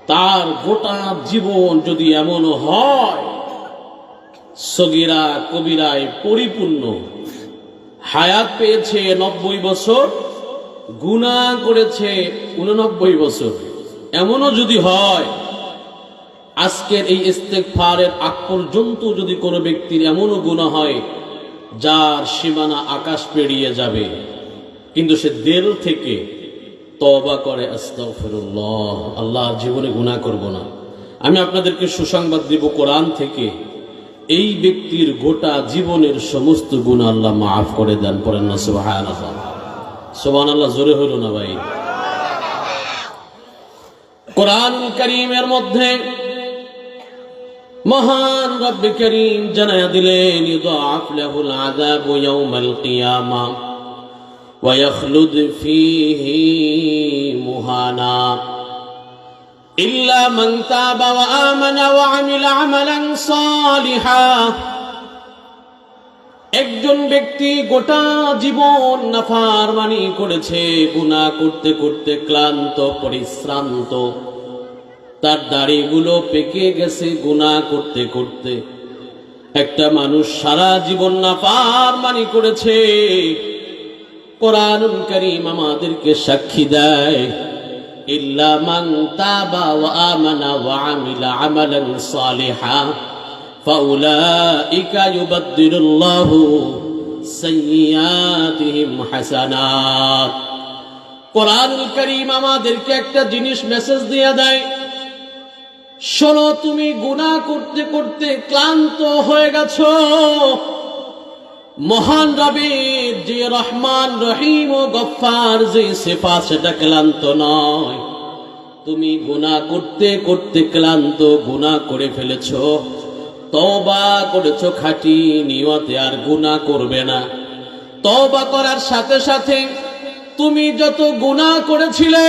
তার গোটা জীবন যদি এমন হয় সগীরা কবিরায় পরিপূর্ণ, হায়াত পেয়েছে 90 বছর, গুনাহ করেছে 89 বছর, এমনও যদি হয় আজকের এই ইস্তেগফারের আগ পর্যন্ত যদি কোনো ব্যক্তির এমনও গুনাহ হয় যার সীমানা আকাশ পেরিয়ে যাবে, কিন্তু সে দিল থেকে তওবা করে আস্তাগফিরুল্লাহ, আল্লাহর জীবনে গুনাহ করব না, আমি আপনাদেরকে সুসংবাদ দিব কোরআন থেকে, এই ব্যক্তির গোটা জীবনের সমস্ত গুনাহ আল্লাহ মাফ করে দেন। পড়েন না সুবহানাল্লাহ। সুবহানাল্লাহ জোরে হইল না ভাই? কোরআন কারীমের মধ্যে মহান রব্বে কারীম জানায়া দিলেন, ইউদাআফ লাহুল আযাবু ইয়াউমাল কিয়ামা ওয়া ইয়াখলুদ ফীহি মুহানা ইল্লা মান তাবা ওয়া আমানা ওয়া আমিলা আমালান সালিহা। একজন ব্যক্তি গোটা জীবন নাফরমানি করেছে, গুনাহ করতে করতে ক্লান্ত পরিশ্রান্ত, তার দাড়িগুলো পেকে গেছে গুনাহ করতে করতে। একটা মানুষ সারা জীবন নাফরমানি করেছে, কোরআনুল কারীম আমাদেরকে সাক্ষী দেয়, ইল্লা মান তাবা ওয়া আমানা ওয়া আমিলা আমালান সালিহা ফাউলাইকা ইউবাদদিলুল্লাহু সাইয়্যাতিহিম হাসানাত। কোরআনুল কারীম আমাদেরকে একটা জিনিস মেসেজ দিয়ে দেয়, শোনো, তুমি গুনাহ করতে করতে ক্লান্ত হয়ে গেছো, মহান রবের যে রহমান রহিম ও গফফার যে সিফাত সেটা ক্লান্ত নয়। তুমি গুনাহ করতে করতে ক্লান্ত, গুনাহ করে ফেলেছো, তওবা করেছো খাঁটি নিয়তে, আর গুনাহ করবে না। তওবা করার সাথে সাথে তুমি যত গুনাহ করেছিলে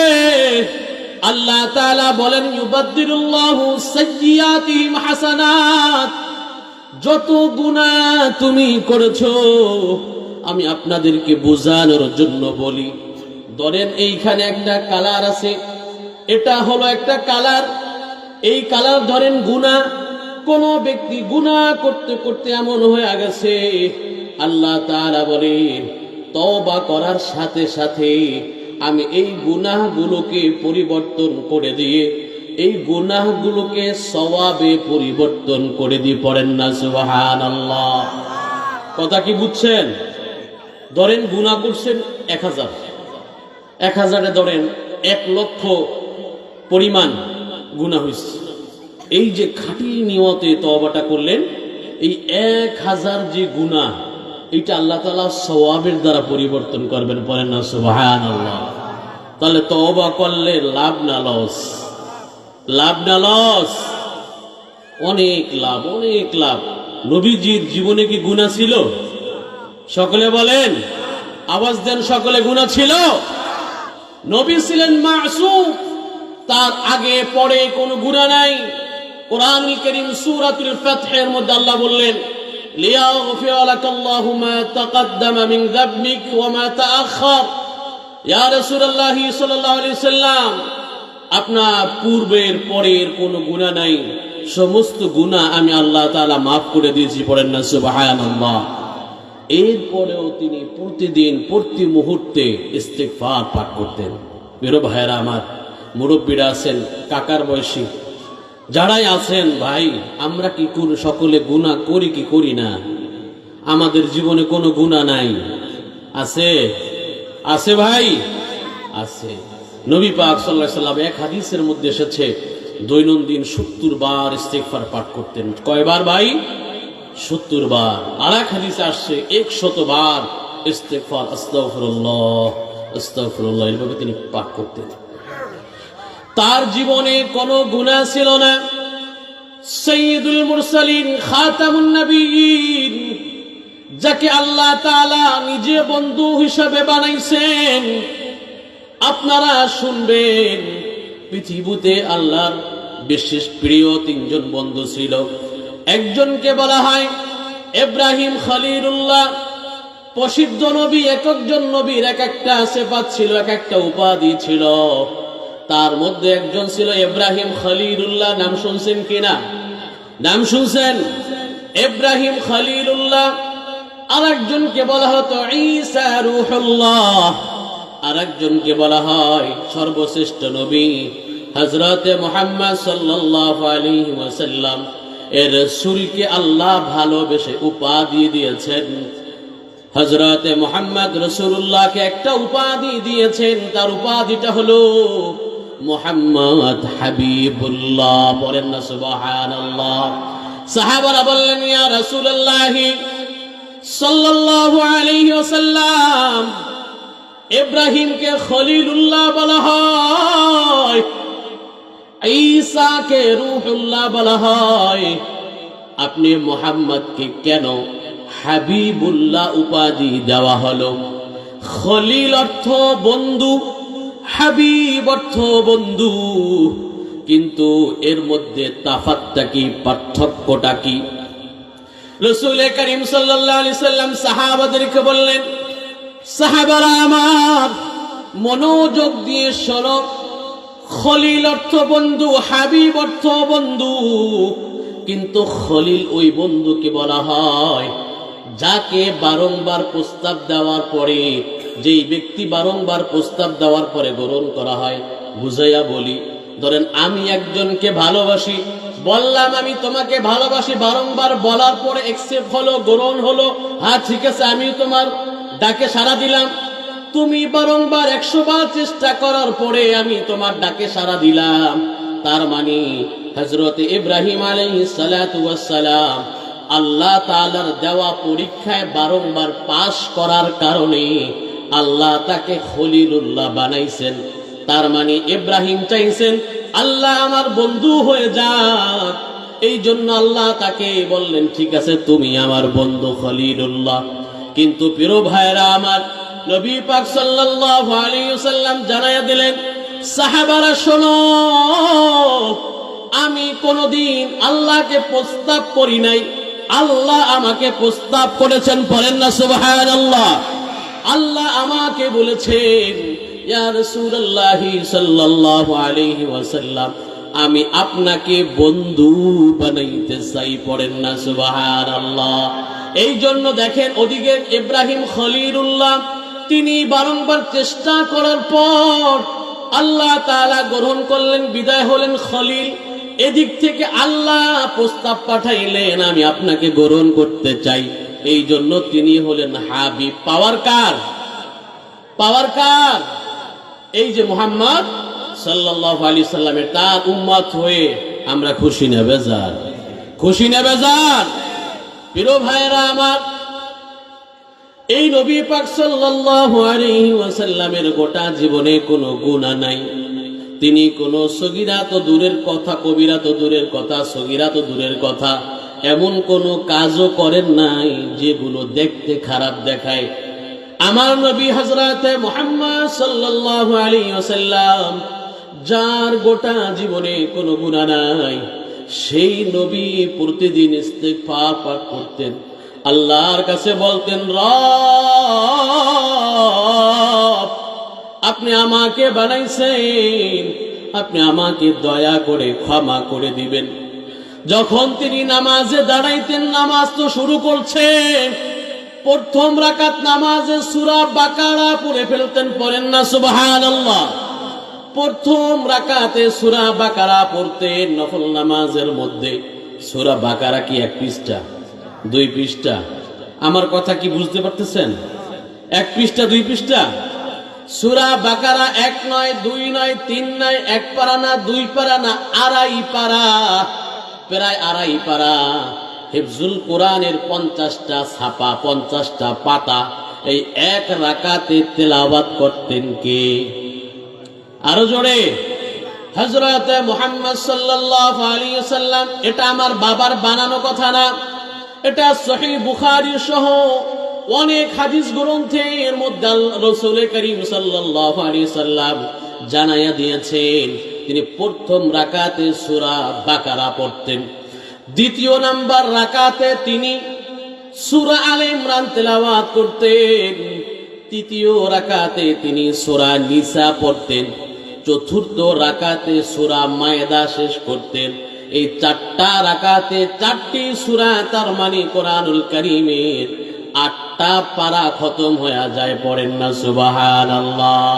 আল্লাহ তাআলা বলেন, ইউবাদদিলুল্লাহু সাইয়্যাতিহিম হাসানাত। যত গুনাহ তুমি করেছো আমি আপনাদেরকে বোঝানোর জন্য বলি। ধরেন এইখানে একটা কালার আছে, এটা হলো একটা কালার, এই কালার ধরেন গুনাহ। কোন ব্যক্তি গুনাহ করতে করতে এমন হয়ে গেছে, আল্লাহ তাআলা বলেন তওবা করার সাথে সাথে আমি এই গুনাহগুলোকে পরিবর্তন করে দিয়ে এই গুনাহগুলোকে সওয়াবে পরিবর্তন করে দিয়ে। পড়েন না সুবহানাল্লাহ। কথা কি বুঝছেন? ধরেন গুনাহ করছেন 1000, 1000-এ ধরেন 1 লক্ষ পরিমাণ গুনাহ হয়েছে। এই যে খাঁটি নিয়তে তওবাটা করলেন, এই 1000 যে গুনাহ এটা আল্লাহ তাআলা সওয়াবের দ্বারা পরিবর্তন করবেন। পড়েন না সুবহানাল্লাহ। তাহলে তওবা করলে লাভ না লস? লাভ না লস? অনেক লাভ, অনেক লাভ। নবীজির জীবনে কি গুনাহ ছিল? সকলে বলেন, আওয়াজ দেন, সকলে গুনাহ ছিল? নবী ছিলেন মাসুম, তার আগে পরে কোনো গুনাহ নাই। কোরআনুল কারীম সূরাতুল ফাতহের মধ্যে আল্লাহ বললেন, লিয়াগফিরা লাকাল্লাহু মা তাকাদ্দামা মিন যাবমিক ওয়া মা তাআখার। ইয়া রাসূলুল্লাহ সাল্লাল্লাহু আলাইহি সাল্লাম, আপনার পূর্বের পরের কোনো গুনাহ নাই, সমস্ত গুনাহ আমি আল্লাহ তাআলা মাফ করে দিয়েছি। পড়েন না সুবহানাল্লাহ। এরপরেও তিনি প্রতিদিন প্রতি মুহূর্তে ইস্তিগফার পাঠ করতেন। প্রিয় ভাইয়েরা আমার, মুরব্বীরা আছেন, কাকার বয়সী যারাই আছেন, ভাই আমরা কি সকলে গুনাহ করি কি করি না? আমাদের জীবনে কোনো গুনাহ নাই? আছে? আছে ভাই, আছে। নবী পাক সাল্লাল্লাহু আলাইহি সাল্লাম এক হাদিসের মধ্যে এসেছে দৈনন্দিন 70 বার ইস্তিগফার পাঠ করতেন। কয়বার ভাই? 70 বার। আর এক হাদিসে আসছে 100 বার ইস্তিগফার, আস্তাগফিরুল্লাহ আস্তাগফিরুল্লাহ, এভাবে তিনি পাঠ করতেন। তার জীবনে কোনো গুনাহ ছিল না। সাইয়্যিদুল মুরসালিন, খাতামুন নবিয়্যিন, যাকে আল্লাহ তাআলা নিজে বন্ধু হিসেবে বানাইছেন। আপনারা শুনবেন, পৃথিবীতে আল্লাহর বিশেষ প্রিয় 3 জন বন্ধু ছিল। একজনকে বলা হয় ইব্রাহিম খলিলুল্লাহ। প্রসিদ্ধ নবী, এক একজন নবীর এক একটা সিফাত ছিল, এক একটা উপাধি ছিল। তার মধ্যে একজন ছিল ইব্রাহিম খলিলুল্লাহ। নাম শুনছেন কিনা? নাম শুনছেন? ইব্রাহিম খলিলুল্লাহ। আরেকজনকে বলা হতো ঈসা রূহুল্লাহ। আরেকজনকে বলা হয় সর্বশ্রেষ্ঠ নবী হযরতে মুহাম্মদ সাল্লাল্লাহু আলাইহি ওয়াসাল্লাম। এর রাসূলকে আল্লাহ ভালোবেসে উপাধি দিয়েছেন। হযরতে মুহাম্মদ রাসূলুল্লাহকে একটা উপাধি দিয়েছেন, তার উপাধিটা হলো মুহাম্মদ হাবিবুল্লাহ। বলেন না সুবহানাল্লাহ। সাহাবারা বললেন, ইয়া রাসূলুল্লাহ সাল্লাল্লাহু আলাইহি ওয়াসাল্লাম, ইব্রাহিমকে খলিলুল্লাহ বলা হয়, ঈসাকে রূহুল্লাহ বলা হয়, আপনি মুহাম্মদকে কেন হাবিবুল্লাহ উপাধি দেওয়া হলো? খলিল অর্থ বন্ধু, হাবিব অর্থ বন্ধু, কিন্তু এর মধ্যে তাফাতটা কি, পার্থক্যটা কি? রাসূল করিম সাল্লাল্লাহু আলাইহি সাল্লাম সাহাবাদেরকে বললেন, সাহাবারা আমার মনোযোগ দিয়ে শোনো, খলিল অর্থ বন্ধু, হাবিব অর্থ বন্ধু, কিন্তু খলিল ওই বন্ধুকে বলা হয় যাকে বারংবার প্রস্তাব দেওয়ার পরে, যেই ব্যক্তি বারংবার প্রস্তাব দেওয়ার পরে গ্রহণ করা হয়। বুঝাইয়া বলি, ধরেন আমি একজনকে ভালোবাসি, বললাম আমি তোমাকে ভালোবাসি, বারংবার বলার পরে একসেপ্ট হলো, গ্রহণ হলো, হ্যাঁ ঠিক আছে আমি তোমার ডাকে সাড়া দিলাম। তুমি বারংবার 100 বার চেষ্টা করার পরে আমি তোমার ডাকে সাড়া দিলাম, তার মানে হযরত ইব্রাহিম আলাইহিস সালাতু ওয়াস সালাম আল্লাহ তাআলার দেওয়া পরীক্ষায় বারংবার পাশ করার কারণে আল্লাহ তাকে খলিলুল্লাহ বানাইছেন। তার মানে ইব্রাহিম চাইছেন আল্লাহ আমার বন্ধু হয়ে যাক, এই জন্য আল্লাহ তাকে বললেন ঠিক আছে তুমি আমার বন্ধু খলিলুল্লাহ। কিন্তু প্রিয় ভাইরা আমার, নবী পাক সাল্লাল্লাহু আলাইহি ওয়াসাল্লাম জানায়া দিলেন, সাহাবারা শোনো, আমি কোনদিন আল্লাহকে প্রস্তাব করি নাই, আল্লাহ আমাকে প্রস্তাব করেছেন। বলেন না সুবহানাল্লাহ। আল্লাহ আমাকে বলেছেন, ইয়া রাসূলুল্লাহ সাল্লাল্লাহু আলাইহি ওয়াসাল্লাম, আমি আপনাকে বন্ধু বানাইতে চাই। পড়েন না সুবহানাল্লাহ। এই জন্য দেখেন ওদিকে ইব্রাহিম খলিলুল্লাহ, তিনি বারংবার চেষ্টা করার পর আল্লাহ তাআলা গ্রহণ করলেন, বিদায় হলেন খলিল। এদিক থেকে আল্লাহ প্রস্তাব পাঠাইলেন আমি আপনাকে গ্রহণ করতে চাই, এই জন্য তিনি হলেন হাবিব। পাওয়ার কার? পাওয়ার কার? এই যে মুহাম্মদ সাল্লাল্লাহু আলাইহি সাল্লামের, তার উম্মত হয়ে আমরা খুশি না বেজার? খুশি না বেজার? প্রিয় ভাইরা আমার, এই নবী পাক সাল্লাল্লাহু আলাইহি ওয়াসাল্লামের গোটা জীবনে কোনো গুনাহ নাই। তিনি কোনো সগীরা তো দূরের কথা, কবিরা তো দূরের কথা, সগীরা তো দূরের কথা, এমন কোনো কাজও করেন নাই যেগুলো দেখতে খারাপ দেখায়। আমার নবী হযরতে মুহাম্মদ সাল্লাল্লাহু আলাইহি ওয়াসাল্লাম, যার গোটা জীবনে কোনো গুনাহ নাই, সেই নবী প্রতিদিন ইস্তিগফার পাঠ করতেন, আল্লাহর কাছে বলতেন, রব আপনি আমাকে বানাইছেন, আপনি আমাকে দয়া করে ক্ষমা করে দিবেন। যখন তিনি নামাজে দাঁড়াইতেন, নামাজ তো শুরু করছেন, প্রথম রাকাত নামাজে সূরা বাকারা পড়ে ফেলতেন। পড়েন না সুবহানাল্লাহ। প্রথম রাকাতে সূরা বাকারা পড়তেন নফল নামাজের মধ্যে। সূরা বাকারা কি 1 পৃষ্ঠা 2 পৃষ্ঠা? আমার কথা কি বুঝতে পারতেছেন? 1 পৃষ্ঠা 2 পৃষ্ঠা? সূরা বাকারা 1 নয়, 2 নয়, 3 নয়, 1 পারা না, 2 পারা না, 2.5 পারা, প্রায় 2.5 পারা। হিফজুল কোরআনের 50টা ছাপা, 50টা পাতা এই 1 রাকাতে তেলাওয়াত করতেন কে? আরো জোরে, হযরত মুহাম্মদ সাল্লাল্লাহু আলাইহি ওয়াসাল্লাম। এটা আমার বাবার বানানো কথা না, এটা সহিহ বুখারী সহ অনেক হাদিস গ্রন্থের মধ্যে রাসূল করিম সাল্লাল্লাহু আলাইহি ওয়াসাল্লাম জানায়া দিয়েছেন। তিনি প্রথম রাকাতে সূরা বাকারা পড়তেন, দ্বিতীয় নাম্বার রাকাতে তিনি সূরা আলে ইমরান তেলাওয়াত করতেন, তৃতীয় রাকাতে তিনি সূরা নিসা পড়তেন, চতুর্থ রাকাতে সূরা মায়েদা শেষ করতেন। এই 4টা রাকাতে 4টি সূরা, তার মানে কোরআনুল কারীমের 8টা পারা খতম হয়ে যায়। পড়েন না সুবহানাল্লাহ।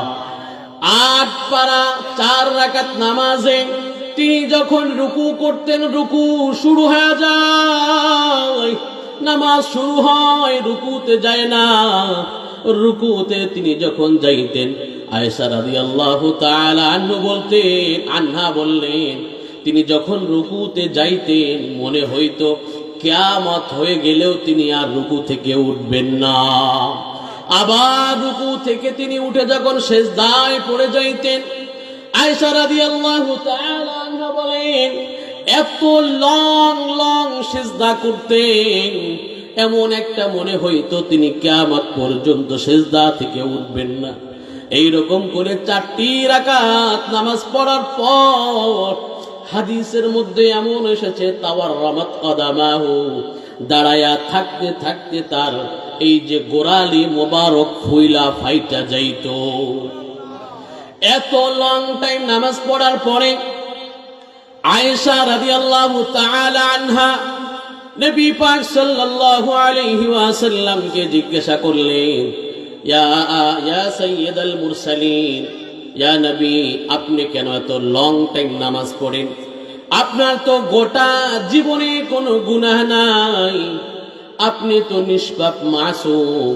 8 পারা 4 রাকাত নামাজে তিনি যখন রুকু করতেন, রুকু শুরু হয়ে যায়, নামাজ শুরু হয়, রুকুতে যায় না। রুকুতে তিনি যখন যাইতেন, আয়েশা রাদিয়াল্লাহু তাআলা আনহা বললেন, তিনি যখন রুকুতে যাইতেন মনে হইতো কিয়ামত হয়ে গেলেও তিনি আর রুকু থেকে উঠবেন না। আবার রুকু থেকে তিনি উঠে যখন সিজদায় পড়ে যাইতেন, আয়েশা রাদিয়াল্লাহু তাআলা আনহা বলেন, এত লং লং সিজদা করতেন, এমন একটা মনে হইতো তিনি কিয়ামত পর্যন্ত সিজদা থেকে উঠবেন না। এইরকম করে 4টি রাকাত নামাজ পড়ার পর হাদিসের মধ্যে এমন এসেছে, তাওয়াররামাত কদামাহু, দাঁড়ায়া থাকতে থাকতে তার এই যে গোড়ালি মোবারক ফুইলা ফাইটা যাইতো। এত লং টাইম নামাজ পড়ার পরে আয়েশা রাদিয়াল্লাহু তাআলা আনহা নবী পাক সাল্লাল্লাহু আলাইহি ওয়াসাল্লামকে জিজ্ঞাসা করলেন, ইয়া সাইয়্যিদাল মুরসালিন, ইয়া নবী, আপনি কেন এত লং টাইম নামাজ পড়েন? আপনার তো গোটা জীবনে কোনো গুনাহ নাই, আপনি তো নিষ্পাপ মাসুম,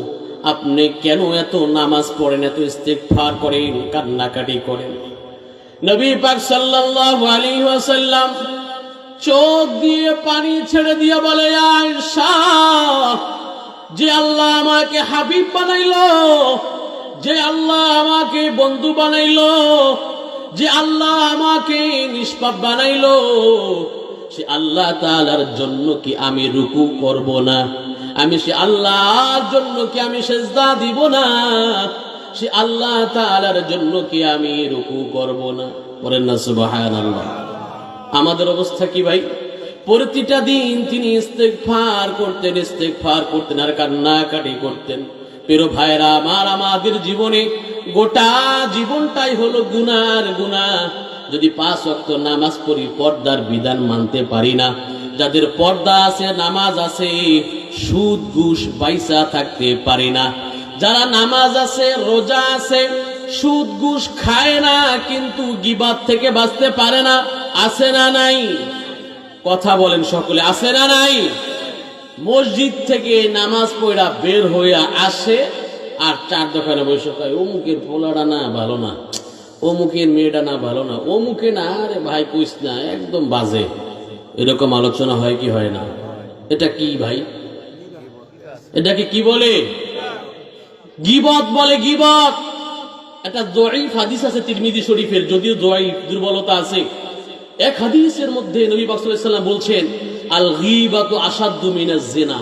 আপনি কেন এত নামাজ পড়েন, এত ইস্তিগফার করেন, কান্নাকাটি করেন? নবী পাক সাল্লাল্লাহু আলাইহি ওয়াসাল্লাম চোখ দিয়ে পানি ছেড়ে দিয়ে বলে, আয়েশা, যে আল্লাহ আমাকে হাবিব বানাইলো, যে আল্লাহ আমাকে বন্ধু বানাইলো, যে আল্লাহ আমাকে নিষ্পাপ বানাইলো, সে আল্লাহ তাআলার জন্য কি আমি রুকু করব না? আমি সে আল্লাহর জন্য কি আমি সিজদা দিব না? সে আল্লাহ তাআলার জন্য কি আমি রুকু করব না? বলেন না সুবহানাল্লাহ। আমাদের অবস্থা কি ভাই? প্রতিটা দিন তিনি ইস্তিগফার করতেন আর কান্নাকাটি করতেন। প্রিয় ভাইরা আমার, আমাদের জীবনে গোটা জীবনটাই হলো গুনার গুনাহ। যদি 5 ওয়াক্ত নামাজ পড়ি, পর্দার বিধান মানতে পারি না, যাদের পর্দা আছে, নামাজ আছে, সুদ ঘুষ বাইসা থাকতে পারি না। যারা নামাজ আছে, রোজা আছে, সুদ ঘুষ খায় না, কিন্তু গীবাত থেকে বাঁচতে পারে না। আছে না নাই? কথা বলেন সকলে, আছে না নাই? মসজিদ থেকে নামাজ পড়া বের হইয়া আসে আর 4 দোকানে বসে কয়, অমুকের পোলাটা না ভালো না, অমুকের মেয়েটা না ভালো না, অমুকে না, আরে ভাই কইস না, একদম বাজে। এরকম আলোচনা হয় কি হয় না? এটা কি ভাই? এটাকে কি বলে? গীবত বলে, গীবত। একটা যঈফ হাদিস আছে তিরমিজি শরীফের, যদিও যঈফ, দুর্বলতা আছে। এক হাদিসের মধ্যে নবী পাক সাল্লাল্লাহু আলাইহি ওয়াসাল্লাম বলছেন, আল গীবাতু আশাদ্দু মিনাজ জিনা।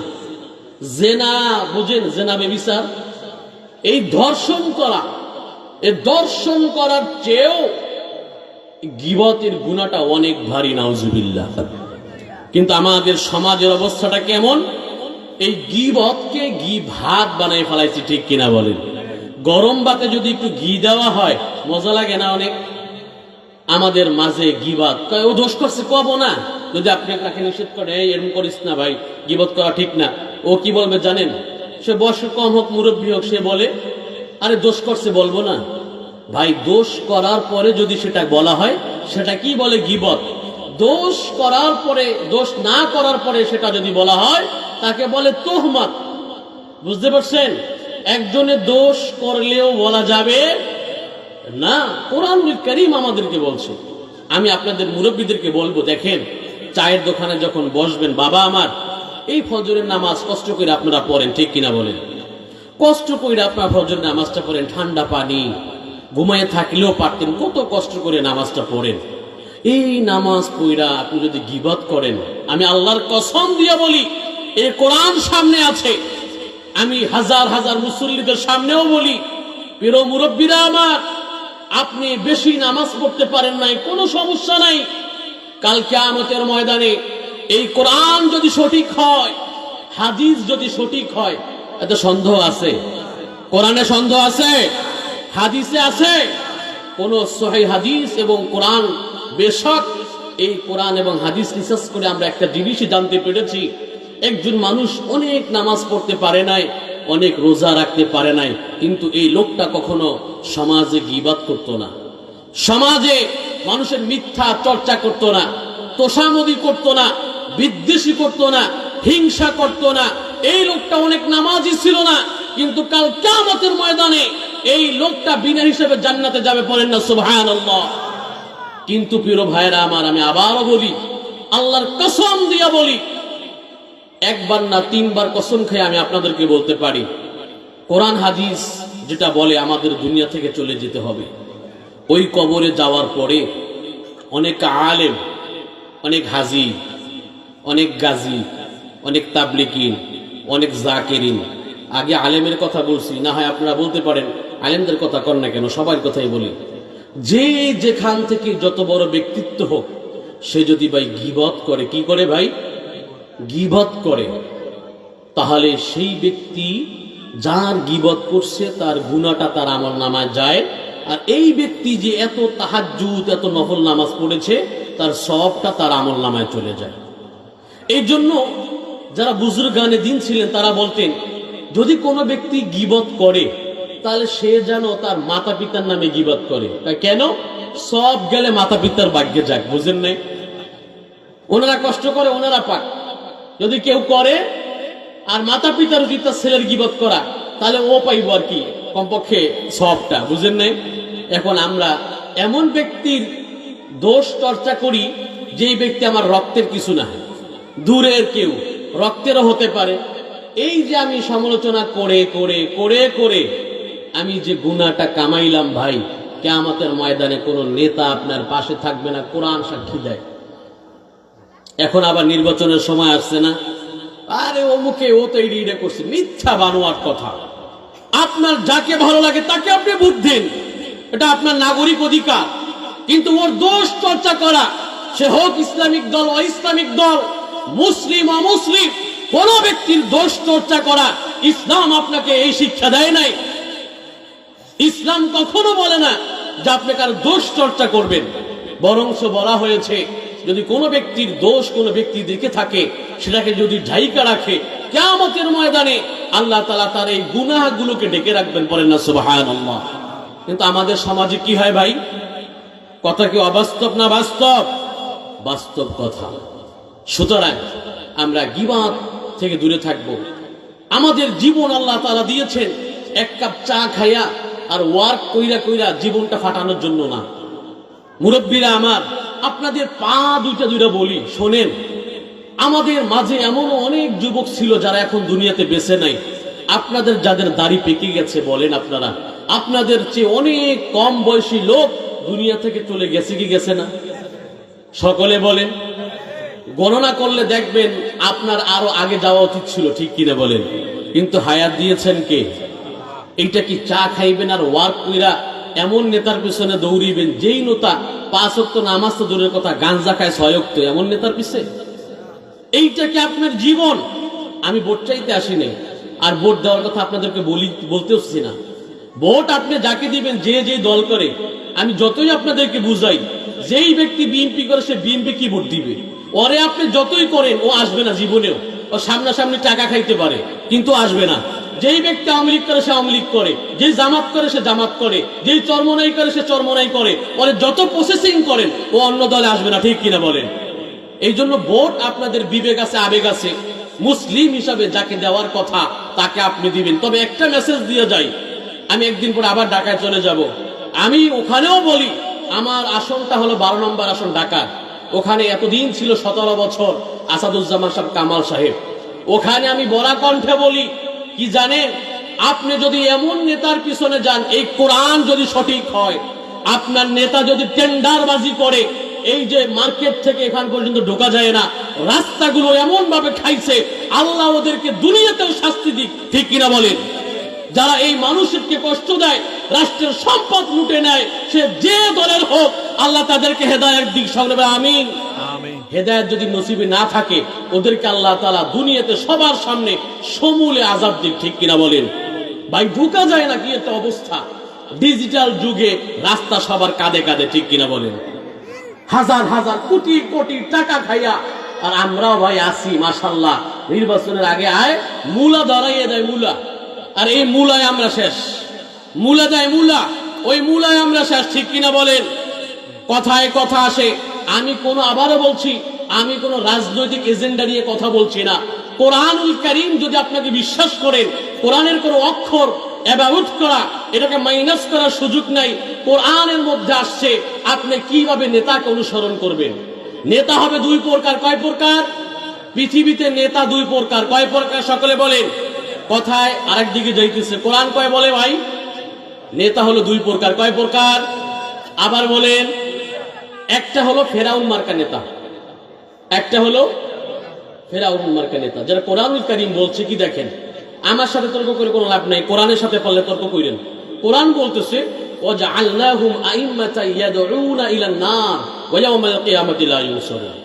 জিনা বুঝেন? জিনা ব্যভিচার, এই ধর্ষণ করা, এই দর্শন করার চেয়েও গীবতের গুনাহটা অনেক ভারী, নাউজুবিল্লাহ। কিন্তু আমাদের সমাজের অবস্থাটা কেমন? এই গীবতকে ঘি ভাত বানাই ফেলাইছি, ঠিক কিনা বলেন? গরম ভাতে যদি একটু ঘি দেওয়া হয় মজা লাগে না অনেক? আমাদের মাঝে গীবত, ও দোষ করছে কব না। যদি আপনি তাকে নিষেধ করে, এরকম করিস না ভাই, গীবত করা ঠিক না, ও কি বলবে জানেন? সে বয়স কম হোক, মুরব্বী হোক, সে বলে, আরে দোষ করছে বলবো না। ভাই, দোষ করার পরে যদি সেটা বলা হয়, সেটা কি বলে? গীবত। দোষ করার পরে, দোষ না করার পরে সেটা যদি বলা হয়, তাকে বলে তোহমত। বুঝতে পারছেন? একজনে দোষ করলেও বলা যাবে না। কোরআনুল কারীম আমাদেরকে বলছে। আমি আপনাদের মুরব্বীদেরকে বলবো, দেখেন, চায়ের দোকানে যখন বসবেন, বাবা আমার, এই ফজরের নামাজ কষ্ট করে আপনারা পড়েন, ঠিক কিনা বলেন? কষ্ট করে আপনারা ফজরের নামাজটা পড়েন, ঠান্ডা পানি, ঘুমায় থাকলেও পারতেন, কত কষ্ট করে নামাজটা পড়েন। এই নামাজ পড়া আপনি যদি গীবত করেন, আমি আল্লাহর কসম দিয়ে বলি, এই কোরআন সামনে আছে, আমি হাজার হাজার মুসল্লিদের সামনেও বলি, প্রিয় মুরব্বীরা আমার, আপনি বেশি নামাজ পড়তে পারেন নাই, কোনো সমস্যা নাই। কাল কিয়ামতের ময়দানে এই কোরআন যদি সঠিক হয়, হাদিস যদি সঠিক হয়, এত সন্দেহ আছে? কোরআনে সন্দেহ আছে? হাদিসে আছে? কোন সহিহ হাদিস এবং কোরআন, বেশক এই কোরআন এবং হাদিস রিসার্চ করে আমরা একটা জিনিসই জানতে পেরেছি, একজন মানুষ অনেক নামাজ পড়তে পারে নাই, অনেক রোজা রাখতে পারে নাই, কিন্তু এই লোকটা কখনো সমাজে গীবাত করতো না, সমাজে মানুষের মিথ্যা চর্চা করতো না, তোষামদি করতো না, বিদ্বেষী করতো না, হিংসা করতো না। এই লোকটা অনেক নামাজি ছিল না, কিন্তু কাল কিয়ামতের ময়দানে এই লোকটা বিনা হিসেবে জান্নাতে যাবে, পড়েন না সুবহানাল্লাহ। কিন্তু প্রিয় ভাইরা আমার, আমি আবারও বলি, আল্লাহর কসম দিয়া বলি, একবার না 3 বার কসম খেয়ে আমি আপনাদেরকে বলতে পারি, কোরআন হাদিস যেটা বলে আমাদের দুনিয়া থেকে চলে যেতে হবে। ওই কবরে যাওয়ার পরে অনেক আলেম, অনেক হাজি, অনেক গাজী, অনেক তাবলিগিন, অনেক জাকিরিন, আগে আলেমের কথা বলছি, না হয় আপনারা বলতে পারেন আলেমদের কথা কর না কেন, সবার কথাই বলি। যে যেখান থেকে যত বড় ব্যক্তিত্ব হোক, সে যদি ভাই গীবত করে, কি করে ভাই? গীবত করে, তাহলে সেই ব্যক্তি যার গীবত করছে তার গুনাহটা তার আমলনামায় যায়, আর এই ব্যক্তি যে এত তাহাজ্জুদ, এত নফল নামাজ পড়েছে, তার সবটা তার আমলনামায় চলে যায়। এই জন্য যারা বুজুর্গানে দিন ছিলেন তারা বলতেন, যদি কোনো ব্যক্তি গীবত করে তাহলে সে যেন তার মাতা পিতার নামে গীবত করে। কেন? সব গেলে মাতা পিতার ভাগ্যে যাক, বুঝেন নাই? ওনারা কষ্ট করে, ওনারা পাক। যদি কেউ করে আর মাতা পিতার যদি তার ছেলের গীবত করা, তাহলে ও পাইব আর কি, কমপক্ষে সবটা, বুঝেন নাই? এখন আমরা এমন ব্যক্তির দোষ চর্চা করি, যেই ব্যক্তি আমার রক্তের কিছু না, দূরের কেউ, রক্তেরও হতে পারে। এই যে আমি সমালোচনা করে করে করে করে আমি যে গুনাহটা কামাইলাম ভাই, কিয়ামতের ময়দানে কোনো নেতা আপনার পাশে থাকবে না, কোরআন সাক্ষী দেয়। এখন আবার নির্বাচনের সময় আসছে না, আরে অমুকে ও তো এইটা করছে, মিথ্যা বানোয়ার কথা। আপনার যাকে ভালো লাগে তাকে আপনি ভোট দিন, এটা আপনার নাগরিক অধিকার, কিন্তু ওর দোষ চর্চা করা, সে হোক ইসলামিক দল, অইসলামিক দল, মুসলিম অমুসলিম, কোন ব্যক্তির দোষ চর্চা করা ইসলাম আপনাকে এই শিক্ষা দেয় নাই। ইসলাম কখনো বলে না যে আপনি কার দোষ চর্চা করবেন, বরংস বলা হয়েছে যদি কোনো ব্যক্তির দোষ কোনো ব্যক্তি দেখে থাকে, সেটাকে যদি ঢাইকা রাখে, কিয়ামতের ময়দানে আল্লাহ তাআলা তার এই গুনাহগুলোকে ডেকে রাখবেন, পড়েন না সুবহানাল্লাহ। কিন্তু আমাদের সমাজে কি হয় ভাই? কথা কি অবাস্তব না বাস্তব? বাস্তব কথা। সুতরাং আমরা গীবত থেকে দূরে থাকব। আমাদের জীবন আল্লাহ তাআলা দিয়েছেন এক কাপ চা খাইয়া আর ওয়ার্ক কইরা কইরা জীবনটা ফাটানোর জন্য না। মুরব্বীরা আমার, আপনাদের পা দুইটা দুইটা বলি, শোনেন, আমাদের মাঝে এমনও অনেক যুবক ছিল যারা এখন দুনিয়াতে বেঁচে নাই। আপনাদের যাদের দাড়ি পেকে গেছে, বলেন আপনারা, আপনাদের চেয়ে অনেক কম বয়সী লোক দুনিয়া থেকে চলে গেছে কি গেছে না? সকলে বলেন। গণনা করলে দেখবেন আপনার আরো আগে যাওয়া উচিত ছিল, ঠিক কিনা বলেন? কিন্তু হায়াত দিয়েছেন কে? এইটা কি চা খাইবেন আর ওয়ার্ক কইরা এমন নেতার পিছনে দৌড়িবেন, যেই নেতা 5 ওয়াক্ত নামাজ তো দূরের কথা, গাঞ্জা খায় 6 ওয়াক্ত, এমন নেতার পিছে? এইটা কি আপনার জীবন? আমি ভোট চাইতে আসিনি, আর ভোট দেওয়ার কথা আপনাদেরকে বলতে হচ্ছে না। ভোট আপনি যাকে দিবেন, যে যে দল করে, আমি যতই আপনাদেরকে বুঝাই, যেই ব্যক্তি বিএনপি করে সে বিএনপি কি ভোট দিবে, ওরে আপনি যতই করেন ও আসবে না জীবনেও। ও সামনাসামনি টাকা খাইতে পারে কিন্তু আসবে না। যেই ব্যক্তি আওয়ামী লীগ করে সে আওয়ামী লীগ করে, যে জামাত করে সে জামাত করে, যেই চরমনাই করে সে চরমনাই করে, ওরে যত প্রসেসিং করেন ও অন্য দলে আসবে না, ঠিক কিনা বলেন? এই জন্য ভোট আপনাদের বিবেক আছে, আবেগ আছে। মুসলিম হিসাবে যাকে দেওয়ার কথা তাকে আপনি দিবেন। তবে একটা মেসেজ দিয়ে যাই, আমি একদিন পরে আবার ঢাকায় চলে যাব। আমি ওখানেও বলি, আমার আসনটা হলো 12 নম্বর আসন ঢাকা। ওখানে এতদিন ছিল 17 বছর আসাদুজ্জামান সাহেব কামাল সাহেব। ওখানে আমি বলা কণ্ঠে বলি, কি জানেন, আপনি যদি এমন নেতার পিছনে যান, এই কোরআন যদি সঠিক হয়, আপনার নেতা যদি টেন্ডারবাজি করে, এই যে মার্কেট থেকে এখান পর্যন্ত ঢোকা যায় না, রাস্তাগুলো এমন ভাবে খাইছে, আল্লাহ ওদেরকে দুনিয়াতেও শাস্তি দিক, ঠিক কিনা বলেন? যারা এই মানুষকে কষ্ট দেয়, রাষ্ট্রের সম্পদ লুটে নেয়, সে যে দলের হোক, আল্লাহ তাদেরকে হেদায়েত দিক, সকলে আমিন। হেদায়েত যদি নসিবে না থাকে, ওদেরকে আল্লাহ তাআলা দুনিয়াতে সবার সামনে সমূলে আযাব দিক, ঠিক কিনা বলেন? ভাই ঢোকা যায় না, কি একটা অবস্থা। ডিজিটাল যুগে রাস্তা সবার কাঁধে কাঁধে, ঠিক কিনা বলেন? হাজার হাজার কোটি কোটি টাকা খাইয়া আর আমরাও ভাই আসি মাশাআল্লাহ, নির্বাচনের আগে আয় মূলা ধরাইয়ে দেয় মূলা, আর এই মূলায় আমরা শেষ। মূলা দেয় মূলা, ওই মূলায় আমরা শেষ, ঠিক কিনা বলেন? কথায় কথা আসে। আমি আবারও বলছি, আমি কোনো রাজনৈতিক এজেন্ডা নিয়ে কথা বলছি না। কোরআনুল কারীম যদি আপনাকে বিশ্বাস করেন, কোরআনের কোনো অক্ষর এবাউট করা, এটাকে মাইনাস করার সুযোগ নাই। কোরআনের মধ্যে আসছে আপনি কিভাবে নেতাকে অনুসরণ করবেন। নেতা হবে দুই প্রকার। কয় প্রকার? পৃথিবীতে নেতা দুই প্রকার। কয় প্রকার সকলে বলেন? কথায় আরেক দিকে যাইতেছে। কোরআন কয় বলে ভাই? নেতা হলো দুই প্রকার। কয় প্রকার? আবার বলেন। একটা হলো ফেরাউন মার্কা নেতা, একটা হলো ফেরাউন মার্কা নেতা, যারা কোরআনুল কারীম বলছে কি দেখেন, আমার সাথে তর্ক করে কোনো লাভ নাই, কোরআনের সাথে পারলে তর্ক করেন। কোরআন বলতেছে ওয়াজআলনাহুম আইম্মাতান ইয়াদউনা ইলান নার ওয়া ইয়াউমাল কিয়ামাতি লা ইউনসারুন।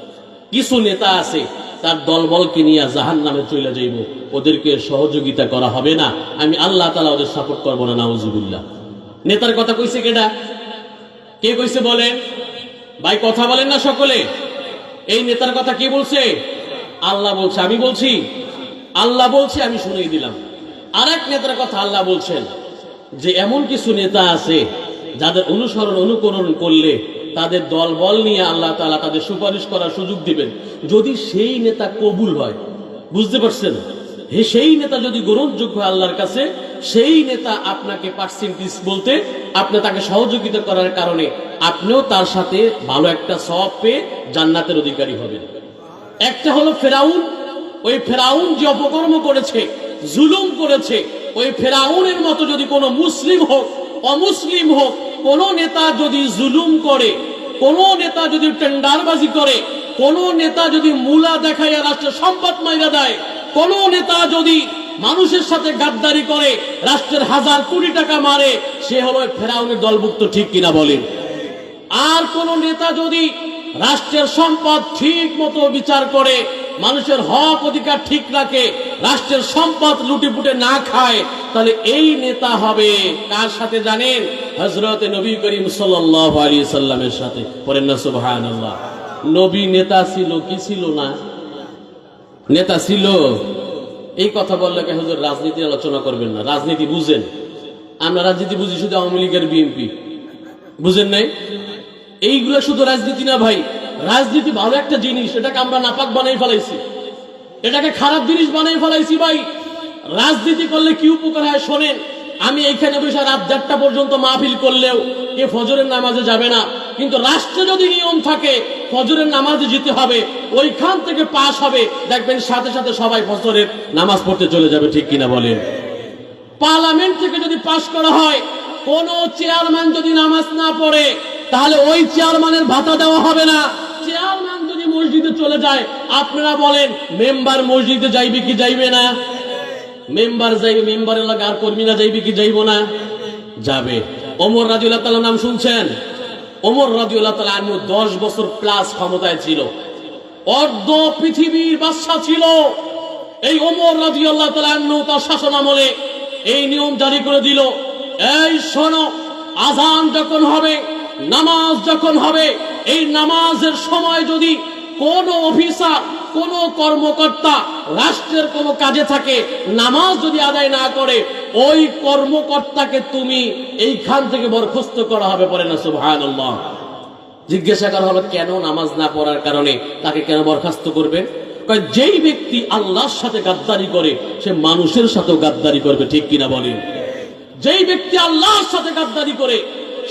কিছু নেতা আছে তার দলবলকে নিয়ে জাহান্নামে চলে যাইব, ওদেরকে সহযোগিতা করা হবে না, আমি আল্লাহ তাআলা ওদের সাপোর্ট করব না, নাউজুবিল্লাহ। নেতার কথা কইছে কেডা? কে কইছে বলেন ভাই? কথা বলেন না সকলে। এই নেতার কথা কে বলছে? আল্লাহ বলছে। আমি বলছি? আল্লাহ বলছে, আমি শুনিয়ে দিলাম। আরেক নেতার কথা আল্লাহ বলছেন যে এমন কিছু নেতা আছে যাদের অনুসরণ অনুকরণ করলে তাদের দল বল নিয়ে আল্লাহ তাআলা তাদের সুপারিশ করার সুযোগ দিবেন, যদি সেই নেতা কবুল হয়। বুঝতে পারছেন? সেই নেতা যদি গ্রহণযোগ্য হয় আল্লাহর কাছে, সেই নেতা আপনাকে পার্সেন্টেজ বলতে আপনি তাকে সহযোগিতা করার কারণে আপনিও তার সাথে ভালো একটা সওয়াব পেয়ে জান্নাতের অধিকারী হবেন। একটা হলো ফেরাউন। ওই ফেরাউন যে অপকর্ম করেছে, জুলুম করেছে, ওই ফেরাউনের মতো যদি কোনো মুসলিম হোক অমুসলিম হোক, কোন নেতা যদি জুলুম করে, কোন নেতা যদি টেন্ডারবাজি করে, কোন নেতা যদি মূলা দেখাইয়া রাষ্ট্রের সম্পদ মাইরা দেয়, কোন নেতা যদি মানুষের সাথে গাদ্দারি করে রাষ্ট্রের হাজার কোটি টাকা মারে, সে হলো ফেরাউনের দলভুক্ত, ঠিক কিনা বলেন? আর কোন নেতা যদি রাষ্ট্রের সম্পদ ঠিক মতো বিচার করে, মানুষের হক অধিকার ঠিক রাখে, রাষ্ট্রের সম্পদ লুটিপুটে না খায়, তাহলে এই নেতা হবে কার সাথে জানেন? হযরত নবী করিম সাল্লাল্লাহু আলাইহি সাল্লামের সাথে। পড়েন না সুবহানাল্লাহ। নবী নেতা ছিল কি ছিল না? নেতা ছিল। এই কথা বললে কে হুজুর রাজনীতি আলোচনা করবেন না? রাজনীতি বুঝেন? আমরা রাজনীতি বুঝি শুধু আওয়ামী লীগের বিএনপি, বুঝেন নাই? এইগুলো শুধু রাজনীতি না ভাই, রাজনীতি ভালো একটা জিনিস, এটাকে আমরা নাপাক বানাই ফেলাইছি, এটাকে খারাপ জিনিস বানাই ফেলাইছি ভাই। রাজনীতি করলে কি উপকার হয় শোনেন। আমি এইখানে বসে রাত 1:30 পর্যন্ত মাহফিল করলেও কে ফজরের নামাজে যাবে না, কিন্তু রাষ্ট্রে যদি নিয়ম থাকে ফজরের নামাজে যেতে হবে, ওইখান থেকে পাশ হবে, দেখবেন সাথে সাথে সবাই ফজরের নামাজ পড়তে চলে যাবে, ঠিক কিনা বলেন? পার্লামেন্ট থেকে যদি পাশ করা হয়, কোন চেয়ারম্যান যদি নামাজ না পড়ে তাহলে ওই চেয়ারম্যানের ভাতা দেওয়া হবে না। চেয়ারম্যান যদি মসজিদে চলে যায়, আপনারা বলেন মেম্বার মসজিদে যাইবে কি যাইবে না? মেম্বার যাইবে, মেম্বারের লাগে আর কর্মীরা যাইবে কি যাইব না? যাবে। ওমর রাদিয়াল্লাহু তাআলা নাম শুনছেন? ওমর রাদিয়াল্লাহু তাআলা আনহু 10 বছর প্লাস ক্ষমতায় ছিল, অর্ধ পৃথিবীর বাদশা ছিল। এই ওমর রাদিয়াল্লাহু তাআলা আনহু তার শাসন আমলে এই নিয়ম জারি করে দিল, এই শোনো, আযান যখন হবে, নামাজ যখন হবে, এই নামাজের সময় যদি কোন অফিসার, কোন কর্মকর্তা রাষ্ট্রের কোন কাজে থাকে, নামাজ যদি আদায় না করে, ওই কর্মকর্তাকে তুমি এইখান থেকে বরখাস্ত করা হবে। পড়ে না সুবহানাল্লাহ। জিজ্ঞাসা করা হলো কেন? নামাজ না পড়ার কারণে তাকে কেন বরখাস্ত করবে? যেই ব্যক্তি আল্লাহর সাথে গাদ্দারি করে সে মানুষের সাথেও গাদ্দারি করবে, ঠিক কিনা বলেন? যেই ব্যক্তি আল্লাহর সাথে গাদ্দারি করে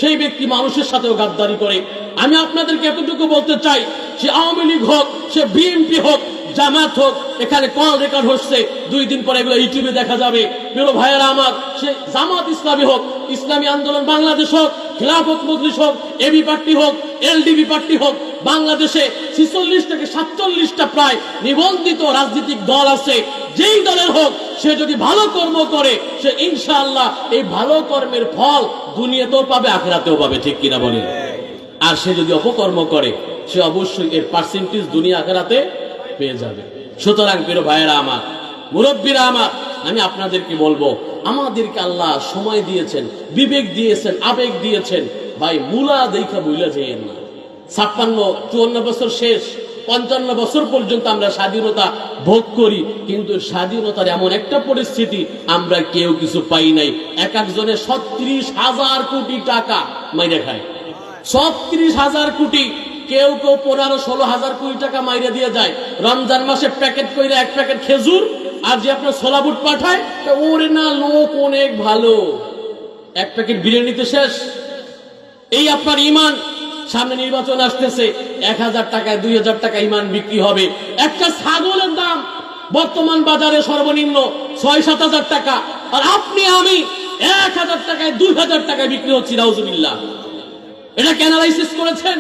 সেই ব্যক্তি মানুষের সাথেও গাদ্দারি করে। আমি আপনাদেরকে এতটুকু বলতে চাই, সে আওয়ামী লীগ হোক, সে বিএনপি হোক, জামাত হোক, এখানে কল রেকর্ড হচ্ছে, 2 দিন পরে এগুলো ইউটিউবে দেখা যাবে। প্রিয় ভাইয়েরা আমার, সে জামাত ইসলামী হোক, ইসলামী আন্দোলন বাংলাদেশ হোক, খিলাফত মজলিস হোক, এবি পার্টি হোক, এলডিবি পার্টি হোক, বাংলাদেশে 46 থেকে 47টা প্রায় নিবন্ধিত রাজনৈতিক দল আছে। যেই দলের হোক, সে যদি ভালো কর্ম করে সে ইনশাআল্লাহ এই ভালো কর্মের ফল দুনিয়াতেও পাবে, আখিরাতেও পাবে, ঠিক কিনা বলেন? আর সে যদি অপকর্ম করে সে অবশ্যই এর পার্সেন্টেজ দুনিয়া আখিরাতে পেয়ে যাবে। সুতরাং প্রিয় ভাইয়েরা আমার, মুরব্বীরা আমার, আমি আপনাদেরকে বলবো, আমাদেরকে আল্লাহ সময় দিয়েছেন, বিবেক দিয়েছেন, আবেগ দিয়েছেন। ভাই মুলা দেখা বুইলা যেয়েন না। 56-54 বছর শেষ, 55 বছর পর্যন্ত আমরা স্বাধীনতা ভোগ করি, কিন্তু স্বাধীনতার এমন একটা পরিস্থিতি আমরা কেউ কিছু পাই নাই। এক একজনে 36,000 কোটি টাকা মাইরে খায়। 36,000 কোটি, কেউ কেউ 15-16 কোটি টাকা মাইরে দিয়ে যায়। রমজান মাসে প্যাকেট কইরা এক প্যাকেট খেজুর আর যে আপনার ছোলা বুট পাঠায়, ওরে না লোক অনেক ভালো, এক প্যাকেট বিরিয়ানিতে শেষ। এই আপনার ইমান, সামনে নির্বাচন আসতেছে, 1000 টাকায় 2000 টাকা ইমান বিক্রি হবে। একটা ছাগলের দাম বর্তমান বাজারে সর্বনিম্ন 6-7 হাজার টাকা, আর আপনি আমি 1000 টাকায় 2000 টাকায় বিক্রি হচ্ছি। নাউজুবিল্লাহ। এটা অ্যানালাইসিস করেছেন?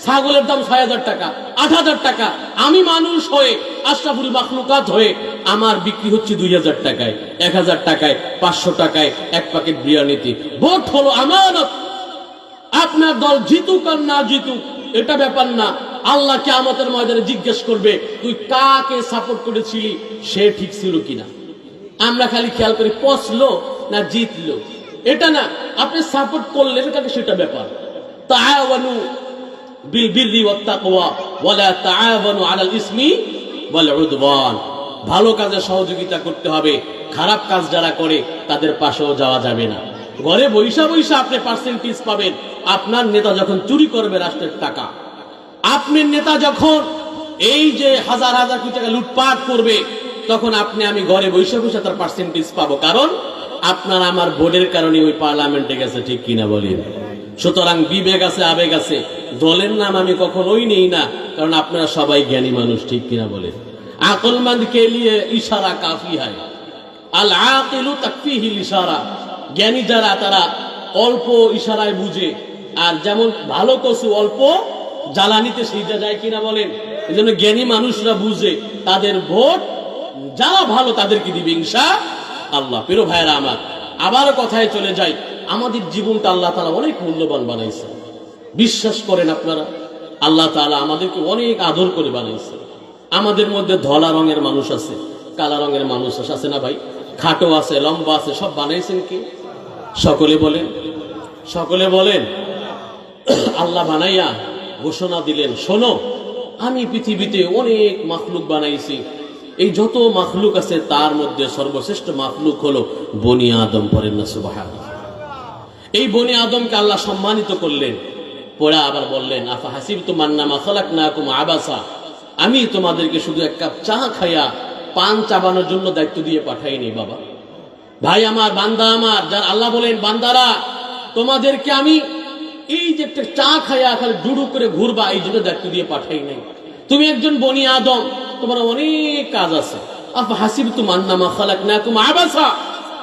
ছাগলের দাম 6000 টাকা, 8000 টাকা। আমি মানুষ হয়ে, আশরাফুল মাখলুকাত হয়ে আমার বিক্রি হচ্ছে 2000 টাকায়, 1000 টাকায়, 500 টাকায় এক প্যাকেট বিরিয়ানিতে। ভোট হলো আমানত। আপনার দল জিতুক আর না জিতুক এটা ব্যাপার না। আল্লাহ কিয়ামতের ময়দানে জিজ্ঞেস করবে তুই কাকে সাপোর্ট করেছিলি, সে ঠিক ছিল কিনা। আমরা খালি খেয়াল করি পচলো না জিতলো, এটা না। আপনি সাপোর্ট করলেন কাকে সেটা ব্যাপার। তাআওয়ানু বিল বিররি ওয়াত তাকওয়া ওয়ালা তাআওয়ানু আলাল ইসমি ওয়াল উদওয়ান। ভালো কাজে সহযোগিতা করতে হবে, খারাপ কাজ যারা করে তাদের পাশেও যাওয়া যাবে না। ঘরে বৈশা বৈশা আপনি পার্সেন্টেজ পাবেন। আপনার নেতা যখন চুরি করবে রাষ্ট্রের টাকা, আপনার নেতা যখন এই যে হাজার হাজার কোটি টাকা লুটপাট করবে, তখন আপনি আমি ঘরে বৈশা বৈশা তার পার্সেন্টেজ পাবো। কারণ আপনার আমার ভোটের কারণে ওই পার্লামেন্টে গেছে, ঠিক কিনা বলেন? সুতরাং বিবেক আছে, আবেগ আছে। দলের নাম আমি কখনোই নেই না, কারণ আপনারা সবাই জ্ঞানী মানুষ, ঠিক কিনা বলেন? আকলমন্দ কে লিয়ে ইশারা কাফি হয়, আল আকিলু তাকফিহিল ইশারা। জ্ঞানী যারা তারা অল্প ইশারায় বুঝে, আর যেমন ভালো কচু অল্প জ্বালানিতে সিজা যায়, কিনা বলেন? এই জন্য জ্ঞানী মানুষরা বুঝে তাদের ভোট যারা ভালো তাদেরকে দিবে ইনশাআল্লাহ। প্রিয় ভাইরা আমার, আবারও কথায় চলে যাই। আমাদের জীবনটা আল্লাহ তাআলা অনেক মূল্যবান বানাইছে। বিশ্বাস করেন আপনারা, আল্লাহ তাআলা আমাদেরকে অনেক আদর করে বানাইছে। আমাদের মধ্যে ধলা রঙের মানুষ আছে, কালা রঙের মানুষ আছে না ভাই? খাটো আছে, লম্বা আছে, সব বানাইছেন কে? সকলে বলেন, সকলে বলেন। আল্লাহ বানাইয়া ঘোষণা দিলেন, শোনো আমি পৃথিবীতে অনেক মাখলুক বানাইছি। এই যত মাখলুক আছে তার মধ্যে সর্বশ্রেষ্ঠ মাখলুক হলো বনি আদম। পড়েন না সুবহানাল্লাহ। এই বনি আদমকে আল্লাহ সম্মানিত করলেন। পরে আবার বললেন, আফা হাসিবতুম আন্নামা খালাকনাকুম আবাসা। আমি তোমাদেরকে শুধু এক কাপ চা খাইয়া পান চাবানোর জন্য দায়িত্ব দিয়ে পাঠাইনি বাবা। ভাই আমার, বান্দা আমার, যার আল্লাহ বলেন বান্দারা তোমাদেরকে আমি এই যে একটা চা খাইয়া খালি ডুডু করে ঘুরবা এই জন্য দায়িত্ব দিয়ে পাঠাই নাই। তুমি একজন বনি আদম, তোমার অনেক কাজ আছে। আফা হাসিবতুম আন্নামা খালাকনাকুম আবাসা।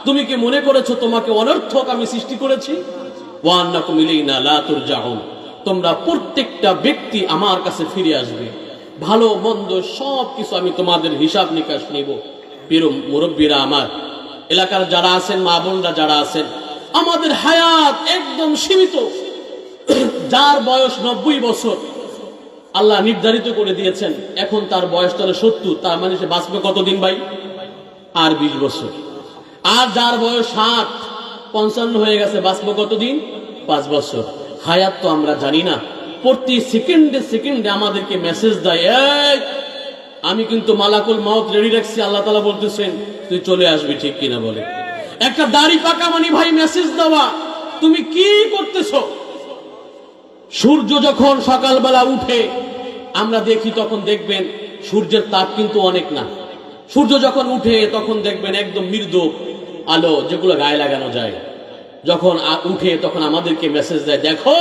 তুমি কি মনে করেছো তোমাকে অনর্থক আমি সৃষ্টি করেছি? ওয়া আন্নাকুম ইলাইনা লা তুরজাউন। তোমরা প্রত্যেকটা ব্যক্তি আমার কাছে ফিরে আসবে। ভালো মন্দ সব কিছু আমি তোমাদের হিসাব নিকাশ নিব। প্রিয় মুরব্বীরা আমার, এলাকার যারা আছেন, মা বোনরা যারা আছেন, আমাদের হায়াত একদম সীমিত। যার বয়স 90 বছর আল্লাহ নির্ধারিত করে দিয়েছেন, এখন তার বয়স তাহলে 70, তার মানে সে বাঁচবে কতদিন ভাই? আর 20 বছর। আর যার বয়স 60-55 হয়ে গেছে, বাঁচবে কতদিন? 5 বছর। হায়াত তো আমরা জানি না। প্রতি সেকেন্ডে সেকেন্ডে আমাদেরকে মেসেজ দেয়, এই আমি কিন্তু মালাকুল মাউত রেডি রাখছি। আল্লাহ তাআলা বলতেছেন তুই চলে আসবি, ঠিক কিনা বলে? একটা দাড়ি পাকা মানে ভাই মেসেজ দেওয়া, তুমি কি করতেছো? সূর্য যখন সকালবেলা উঠে আমরা দেখি, তখন দেখবেন সূর্যের তাপ কিন্তু অনেক না। সূর্য যখন উঠে তখন দেখবেন একদম মৃদু আলো, যেগুলো গায়ে লাগানো যায়। যখন উঠে তখন আমাদেরকে মেসেজ দেয়, দেখো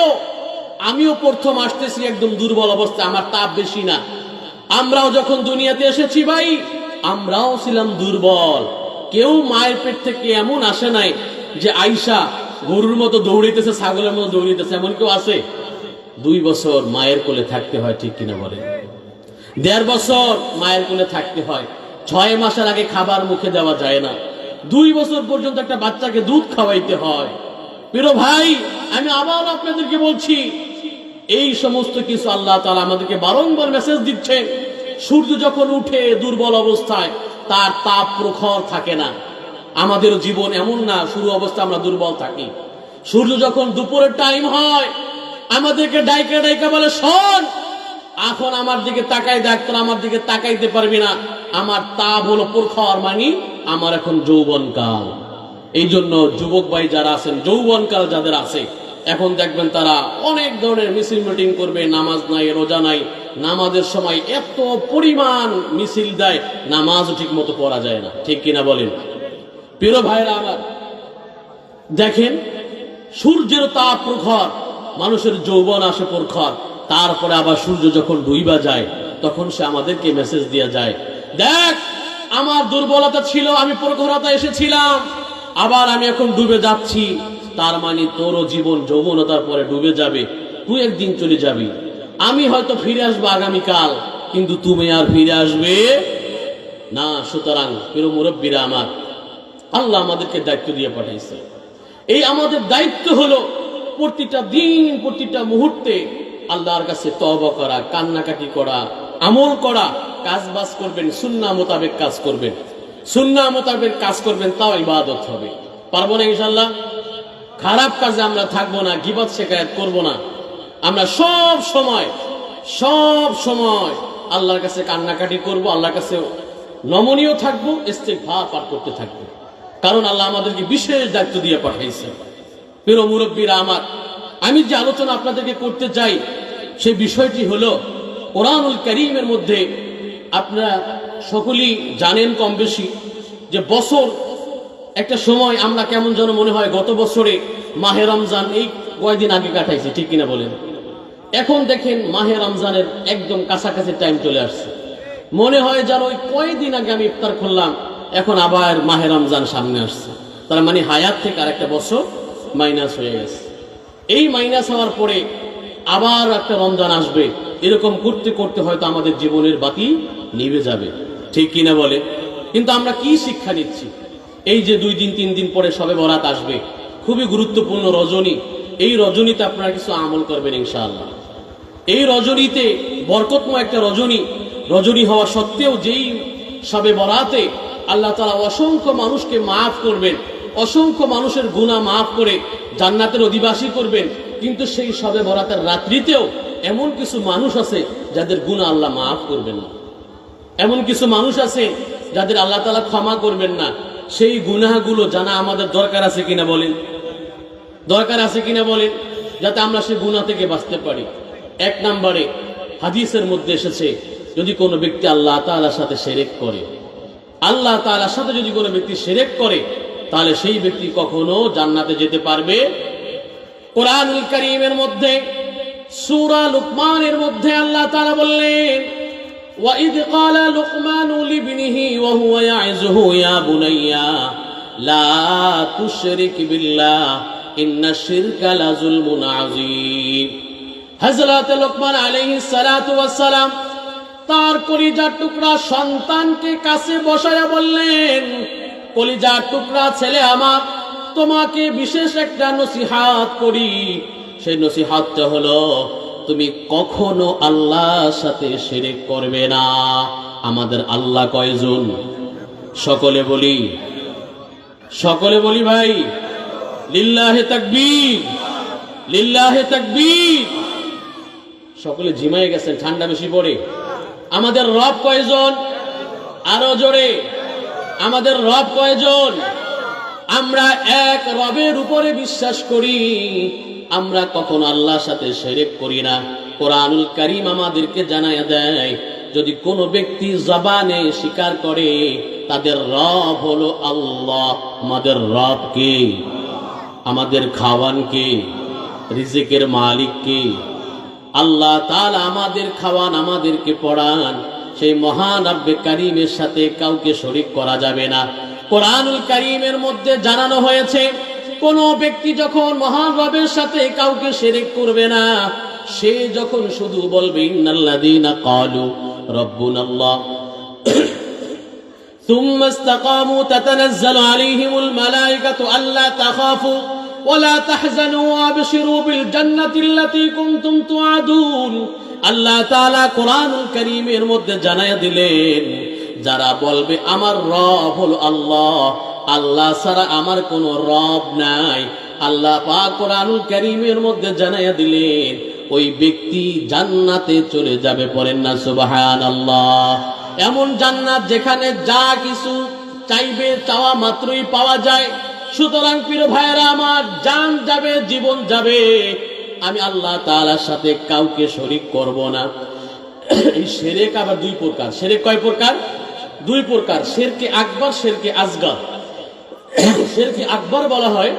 আমিও প্রথম আসতেছি একদম দুর্বল অবস্থা, আমার তাপ বেশি না। আমরাও যখন দুনিয়াতে এসেছি ভাই, আমরাও ছিলাম দুর্বল। কেউ মায়ের পেট থেকে এমন আসে নাই যে আইসা গরুর মতো দৌড়িতেছে, ছাগলের মতো দৌড়িতেছে, এমন কেউ আছে? 2 বছর মায়ের কোলে থাকতে হয়, ঠিক কিনা বলেন? 1.5 বছর মায়ের কোলে থাকতে হয়। 6 মাসের আগে খাবার মুখে দেওয়া যায় না। 2 বছর পর্যন্ত একটা বাচ্চাকে দুধ খাওয়াইতে হয়। প্রিয় ভাই, আমি আবার আপনাদেরকে বলছি, এই সমস্ত কিছু আল্লাহ তাআলা আমাদেরকে বারংবার মেসেজ দিচ্ছেন। সূর্য যখন উঠে দুর্বল অবস্থায়, তার তাপ প্রখর থাকে না। আমাদের জীবন এমন না শুরু অবস্থা আমরা দুর্বল থাকি। সূর্য যখন দুপুরের টাইম হয় আমাদেরকে ডাইকা ডাইকা বলে, শোন এখন আমার দিকে তাকাই দেখ, তোর আমার দিকে তাকাইতে পারবি না, আমার তাপ হলো প্রখর, মানে আমার এখন যৌবনকাল। এই জন্য যুবক ভাই যারা আছেন, যৌবনকাল যাদের আছে, এখন দেখবেন তারা অনেক ধরনের মিছিল মিটিং করবে, নামাজ নাই, রোজা নাই, নামাজের সময় এত পরিমাণ মিছিল দেয়, নামাজও ঠিক মতো পড়া যায় না। ঠিক কিনা বলেন? প্রিয় ভাইরা আমার, দেখেন সূর্যের তাপ প্রখর, মানুষের যৌবন আসে প্রখর, তারপরে আবার সূর্য যখন ডুইবা যায় তখন সে আমাদেরকে মেসেজ দিয়ে যায়, দেখ আমার দুর্বলতা ছিল, আমি প্রখরতা এসেছিলাম, আবার আমি এখন ডুবে যাচ্ছি, তার মানে তোরও জীবন যৌবনতার পরে ডুবে যাবে, তুই একদিন চলে যাবি, আমি হয়তো ফিরে আসবো আগামীকাল, কিন্তু তুমি আর ফিরে আসবে না। সুতরাং প্রিয় মুরব্বীরা আমার, আল্লাহ আমাদেরকে দায়িত্ব দিয়ে পাঠাইছে। এই আমাদের দায়িত্ব হলো প্রতিটা দিন, প্রতিটা মুহূর্তে আল্লাহর কাছে তওবা করা, কান্নাকাটি করা, আমল করা, কাজ বাজ করবেন, সুন্নাহ মোতাবেক কাজ করবেন, সুন্নাহ মোতাবেক কাজ করবেন, তাও ইবাদত হবে। পারবো না ইনশাআল্লাহ? খারাপ কাজে আমরা থাকবো না, গীবত শিকায়াত করবো না, আমরা সব সময় আল্লাহর কাছে কান্নাকাটি করব, আল্লাহর কাছে নমনীয় থাকবো, ইস্তিগফার পাঠ করতে থাকবো, কারণ আল্লাহ আমাদেরকে বিশেষ দায়িত্ব দিয়ে পাঠাইছে। প্রিয় মুরব্বীরা আমার, আমি যে আলোচনা আপনাদেরকে করতে চাই সেই বিষয়টি হলো কোরআনুল কারীমের মধ্যে আপনারা সকলেই জানেন কম বেশি যে বছর একটা সময় আমরা কেমন যেন মনে হয় গত বছরে মাহে রমজান এই কয়দিন আগে কাটাইছি, ঠিক কিনা বলেন? এখন দেখেন মাহে রমজানের একদম কাছাকাছি টাইম চলে আসছে, মনে হয় যেন ওই কয়দিন আগে আমি ইফতার করলাম, এখন আবার মাহে রমজান সামনে আসছে, তার মানে হায়াত থেকে আর একটা বছর মাইনাস হয়ে গেছে। এই মাইনাস হওয়ার পরে আবার একটা রমজান আসবে, এরকম করতে করতে হয়তো আমাদের জীবনের বাতি নিভে যাবে, ঠিক কিনা বলে? কিন্তু আমরা কি শিক্ষা নিচ্ছি? এই যে 2 দিন 3 দিন পরে শবে বরাত আসবে, খুবই গুরুত্বপূর্ণ রজনী, এই রজনীতে আপনারা কিছু আমল করবেন ইনশাআল্লাহ। এই রজনীতে বরকতময় একটা রজনী হওয়া সত্ত্বেও যেই শবে বরাতে আল্লাহ তাআলা অসংখ্য মানুষকে মাফ করবেন, অসংখ্য মানুষের গুনাহ মাফ করে জান্নাতের অধিবাসী করবেন, কিন্তু সেই শবে বরাতের রাত্রিতেও এমন কিছু মানুষ আছে যাদের গুনাহ আল্লাহ মাফ করবেন না, এমন কিছু মানুষ আছে যাদের আল্লাহ তাআলা ক্ষমা করবেন না। সেই গুনাহগুলো জানা আমাদের দরকার আছে কিনা বলেন? দরকার আছে কিনা বলেন, যাতে আমরা সেই গুনাহ থেকে বাঁচতে পারি। 1 নম্বরে হাদিসের মধ্যে এসেছে, যদি কোনো ব্যক্তি আল্লাহ তাআলার সাথে শিরক করে, আল্লাহ তাআলার সাথে যদি কোনো ব্যক্তি শিরক করে, তাহলে সেই ব্যক্তি কখনো জান্নাতে যেতে পারবে। কোরআনুল কারীমের মধ্যে সূরা লুকমানের মধ্যে আল্লাহ তাআলা বললেন, وَإِذْ قَالَ لُقْمَانُ لِابْنِهِ وَهُوَ يَعِظُهُ يَا بُنَيَّ لَا تُشْرِكْ بِاللَّهِ إِنَّ الشِّرْكَ لَظُلْمٌ عَظِيمٌ। হযরত লোকমান আলাইহিস সালাতু ওয়াস সালাম তার কলিজার টুকরা সন্তানকে কাছে বসায়া বললেন, কলিজার টুকরা ছেলে আমার, তোমাকে বিশেষ একটা নসিহত করি। সেই নসিহতটা হলো, তুমি কখনো আল্লাহর সাথে শিরক করবে না। আমাদের আল্লাহ কয়জন? সকলে বলি ভাই, লিল্লাহে তাকবীর, লিল্লাহে তাকবীর। সকলে ঝিমায়ে গেছেন, ঠান্ডা বেশি পড়ে। আমাদের রব কয়জন? আরো জোরে, আমাদের রব কয়জন? আমরা এক রবের উপরে বিশ্বাস করি, আমরা কখনো আল্লাহর সাথে শিরক করি না। কোরআনুল কারীম আমাদেরকে জানায়া দেয়, যদি কোনো ব্যক্তি জবানে স্বীকার করে তাদের রব হলো আল্লাহ। আমাদের রব কে? আমাদের খাওয়ান কে? রিজিকের মালিক কে? আল্লাহ তাআলা আমাদের খাওয়ান, আমাদেরকে পড়ান, সেই মহান রব্বে কারীমের সাথে কাউকে শরীক করা যাবে না। কোরআনুল কারীমের মধ্যে জানানো হয়েছে, কোন ব্যক্তি যখন মহান রবের সাথে কাউকে শিরক করবে না, সে যখন শুধু বলবে ইন্নাল্লাযীনা ক্বালু রাব্বুনাল্লাহ ثم استقاموا تتنزل عليهم الملائكة ألا تخافوا ولا تحزنوا وابشروا بالجنة التي كنتم توعدون। আল্লাহ তাআলা কোরআনুল কারীমের মধ্যে জানায়া দিলেন, যারা বলবে আমার রব হলো আল্লাহ, আল্লাহ ছাড়া আমার কোনো রব নাই। আল্লাহ পাক কোরআনুল কারীমের মধ্যে জানাইয়া দিলেন ওই ব্যক্তি জান্নাতে চলে যাবে। পড়েন না সুবহানাল্লাহ। এমন জান্নাত যেখানে যা কিছু চাইবে চাওয়া মাত্রই পাওয়া যায়। সুতরাং প্রিয় ভাইয়েরা আমার, জান যাবে, জীবন যাবে, আমি আল্লাহ তাআলার সাথে কাউকে শরীক করব না। এই শিরক আবার দুই প্রকার। শিরক কয় প্রকার? দুই প্রকার। শিরকে আকবার, শিরকে আসগর। শিরকে আকবার বলা হয়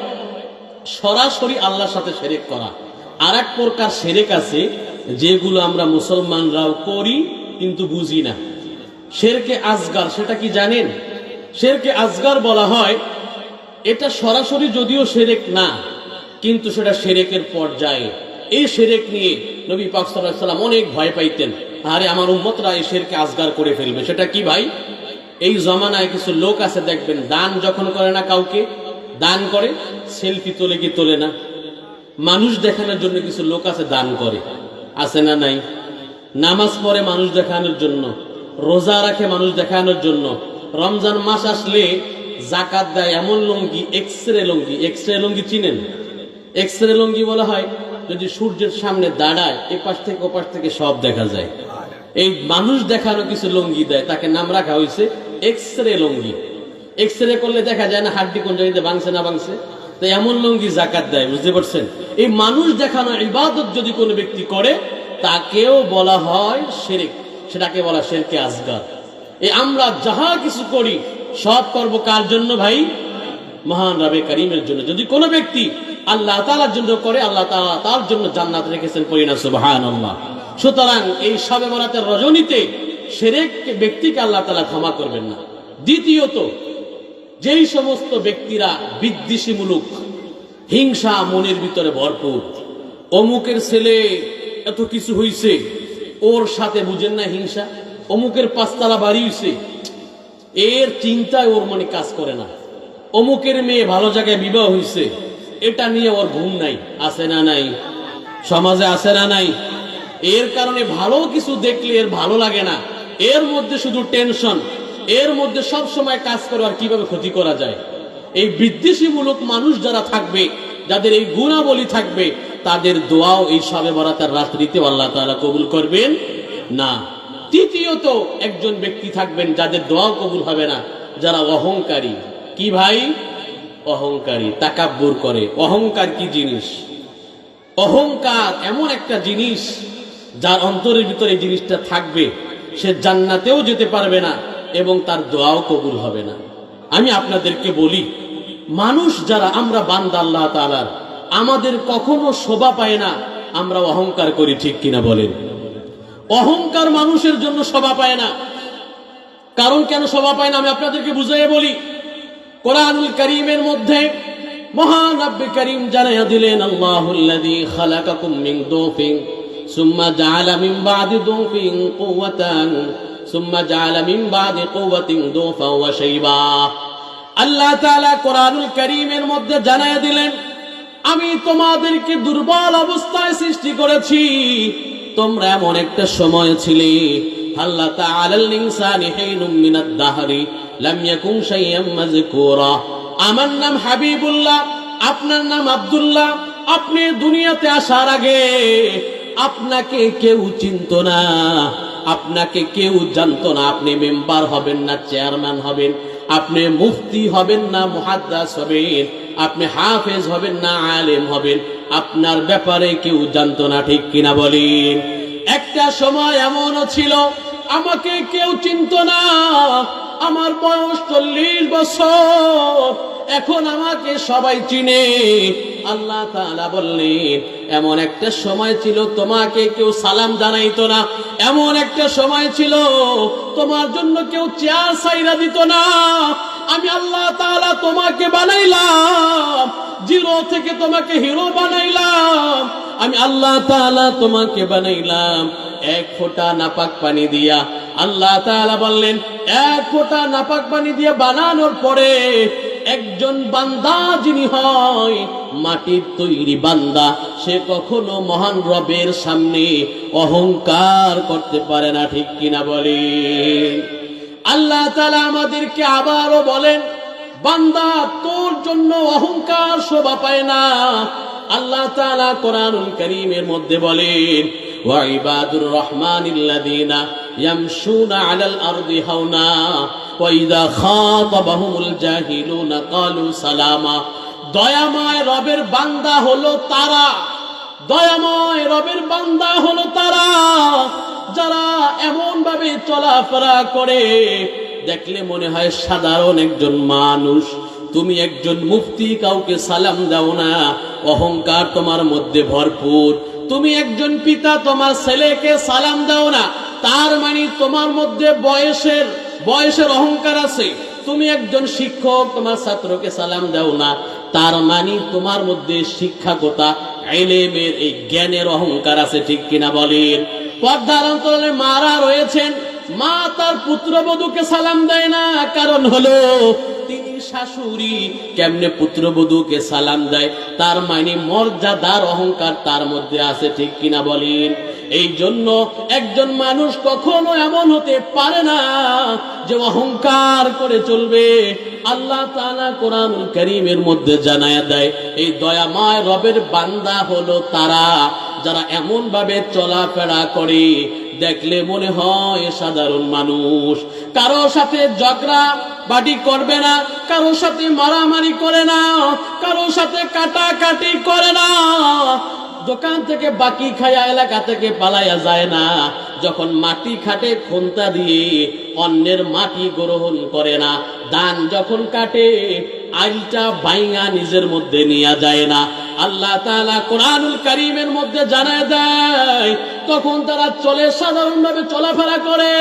সরাসরি আল্লাহর সাথে শিরক করা। আর এক প্রকার শিরক আছে যেগুলো আমরা মুসলমানরাও করি কিন্তু বুঝি না। শিরকে আসগর সেটা কি জানেন? শিরকে আসগর বলা হয় এটা সরাসরি যদিও শিরক না, কিন্তু সেটা শিরকের পর্যায়ে। এই শিরক নিয়ে নবী পাক সাল্লাল্লাহু আলাইহি ওয়াসাল্লাম অনেক ভয় পাইতেন, আরে আমার উম্মতরা এই শিরকে আসগর করে ফেলবে। সেটা কি ভাই? এই জমানায় কিছু লোক আছে দেখবেন, দান যখন করে না, কাউকে দান করে, সেলফি তোলে কি তোলে না? মানুষ দেখানোর জন্য কিছু লোক আছে দান করে, আছে না নাই? নামাজ পড়ে মানুষ দেখানোর জন্য, রোজা রাখে মানুষ দেখানোর জন্য, রমজান মাস আসলে জাকাত দেয় এমন লুঙ্গি, এক্সরে লুঙ্গি। এক্সরে লুঙ্গি চিনেন? এক্সরে লুঙ্গি বলা হয় যদি সূর্যের সামনে দাঁড়ায় এপাশ থেকে ওপাশ থেকে সব দেখা যায়। এই মানুষ দেখানো কিছু লুঙ্গি দেয়, তাকে নাম রাখা হয়েছে এক্সরে লুঙ্গি। এক্সরে করলে দেখা যায় না হাড্ডি কোন জায়গাতে ভাঙছে না ভাঙছে। তো এমন লুঙ্গি জাকাত দেয়, বুঝতে পারছেন? এই মানুষ দেখানো ইবাদত যদি কোনো ব্যক্তি করে তাকেও বলা হয় শিরক, সেটাকে বলা শিরকে আসগর। এই আমরা যাহা কিছু করি সব করব কার জন্য ভাই? মহান রবে কারীমের জন্য। যদি কোনো ব্যক্তি আল্লাহ তাআলার জন্য করে, আল্লাহ তাআলা তার জন্য জান্নাত রেখেছেন। পড়ি না সুবহানাল্লাহ। সুতরাং এই শবে বরাতের রজনীতে শিরক ব্যক্তিকে আল্লাহ তাআলা ক্ষমা করবেন না। দ্বিতীয়ত, যেই সমস্ত ব্যক্তিরা বিদ্বেষীমূলক হিংসা মনের ভিতরে ভরপুর, অমুকের ছেলে এত কিছু হইছে, ওর সাথে বুঝেন না হিংসা, অমুকের পাঁচতলা বাড়ি হইছে, এর চিন্তায় ওর মনে কাজ করে না, অমুকের মেয়ে ভালো জায়গায় বিবাহ হইছে, এটা নিয়ে ওর ঘুম নাই, আছে না নাই? সমাজে আছে না নাই? এর কারণে ভালো কিছু দেখলে এর ভালো লাগে না, এর মধ্যে শুধু টেনশন, এর মধ্যে সব সময় কাজ করে আর কিভাবে ক্ষতি করা যায়। এই বিদ্বেষীমূলক মানুষ যারা থাকবে, যাদের এই গুণাবলী থাকবে, তাদের দোয়াও এই শবে বরাতের রাত্রিতে আল্লাহ তাআলা কবুল করবেন না। তৃতীয়ত, একজন ব্যক্তি থাকবেন যাদের দোয়াও কবুল হবে না, যারা অহংকারী। কি ভাই? অহংকারী, তাকাব্বুর করে। অহংকার কি জিনিস? অহংকার এমন একটা জিনিস যার অন্তরের ভিতরে এই জিনিসটা থাকবে, সে জান্নাতেও যেতে পারবে না এবং তার দোয়াও কবুল হবে না। আমি আপনাদেরকে বলি, মানুষ যারা আমরা বান্দা আল্লাহ তাআলার, আমাদের কখনো শোভা পায় না আমরা অহংকার করি, ঠিক কিনা বলেন? অহংকার মানুষের জন্য শোভা পায় না। কারণ কেন শোভা পায় না আমি আপনাদেরকে বুঝিয়ে বলি। কোরআনুল কারীমের মধ্যে মহান রব্বে কারীম জানাইয়া দিলেন, আল্লাহুল্লাযী খালাকাকুম মিন দুফিন সুম্মা জাআলা মিন বাদি দুফিন কুওয়াতান সুম্মা জাআলা মিন বাদি কুওয়াতিন দুফা ওয়া শাইবা। আল্লাহ তাআলা কোরআনুল কারীমের মধ্যে জানাইয়া দিলেন, আমি তোমাদেরকে দুর্বল অবস্থায় সৃষ্টি করেছি। তোমরা এমন একটা সময় ছিলে, আল্লাহ তাআলাল ইনসানি হিনুম মিনাদ দাহরি লাম ইয়াকুন শাইয়াম মাযকুরা। আমার নাম হাবিবুল্লাহ, আপনার নাম আব্দুল্লাহ। আপনি দুনিয়াতে আসার আগে আপনাকে কেউ চিনত না, আপনাকে কেউ জানতো না। আপনি মেম্বার হবেন না চেয়ারম্যান হবেন, আপনি মুফতি হবেন না মুহাদ্দিস হবেন, আপনি হাফেজ হবেন না আলেম হবেন, আপনার ব্যাপারে কেউ জানতো না, ঠিক কিনা বলেন? একটা সময় এমনও ছিল আমাকে কেউ চিনতো না। আমার বয়স 40 বছর, এখন আমাকে সবাই চিনে। আল্লাহ তাআলা বললেন, এমন একটা সময় ছিল তোমাকে কেউ সালাম জানাইতো না, এমন একটা সময় ছিল তোমার জন্য কেউ চেয়ার ছাইরা দিত না। আমি আল্লাহ তাআলা তোমাকে বানাইলাম, জিরো থেকে তোমাকে হিরো বানাইলাম। আমি আল্লাহ তাআলা তোমাকে বানাইলাম এক ফোঁটা নাপাক পানি দিয়া। আল্লাহ তাআলা বললেন, এক ফোঁটা নাপাক পানি দিয়ে বানানোর পরে একজন বান্দা যিনি হয় মাটির তৈরি বান্দা, সে কখনো মহান রবের সামনে অহংকার করতে পারে না, ঠিক কিনা বলেন? আল্লাহ তাআলা আমাদেরকে আবারও বলেন, বান্দা তোর জন্য অহংকার শোভা পায় না। আল্লাহ তাআলা কোরআনুল কারীমের মধ্যে বলেন, ওয়া ইবাদুর রহমানিল্লাযীনা ইয়ামশুনা আলাল আরদি হাওনা ওয়া ইযা খাতাবাহুমুল জাহিলুনা ক্বালু সালামা। দয়াময় রবের বান্দা হলো তারা, দয়াময় রবের বান্দা হলো তারা যারা এমন ভাবে চলাফেরা করে দেখলে মনে হয় সাধারণ একজন মানুষ। তুমি একজন মুফতি, কাউকে সালাম দাও না, অহংকার তোমার মধ্যে ভরপুর। তুমি একজন পিতা, তোমার ছেলেকে সালাম দাও না, তার মানে তোমার মধ্যে বয়সের অহংকার আছে। তুমি একজন শিক্ষক, তোমার ছাত্রকে সালাম দাও না, তার মানে তোমার মধ্যে শিক্ষাগতা ইলমের এই জ্ঞানের অহংকার আছে। ঠিক কিনা বলেন? পর্দার অন্তরালে মারা রয়েছেন, মা তার পুত্রবধূকে সালাম দেয় না, কারণ হলো তিনি শাশুড়ি, কেমনে পুত্রবধূকে সালাম দেয়, তার মানে মর্যাদার অহংকার তার মধ্যে আছে। ঠিক কিনা বলেন? এই জন্য একজন মানুষ কখনো এমন হতে পারে না যে অহংকার করে চলবে। আল্লাহ তাআলা কোরআনুল কারীমের মধ্যে জানায়া দেয়, এই দয়াময় রবের বান্দা হলো তারা যারা এমন ভাবে চলাফেরা করে দেখলে মনে হয় সাধারণ মানুষ। কারো সাথে ঝগড়া বাটি করবে না, কারো সাথে মারামারি করে না, কারো সাথে কাটাকাটি করে না, দোকান থেকে বাকি খায়া এলাকা থেকে পালাইয়া যায় না, যখন মাটি খাটে খন্তা দিয়ে অন্যের মাটি গ্রহণ করে না, ধান যখন কাটে আইলটা বাইঙা নিজের মধ্যে নিয়ে যায় না। আল্লাহ তাআলা কোরআনুল কারীমের মধ্যে জানায় দেয়, তখন তারা চলে সাধারণভাবে চলাফেরা করে,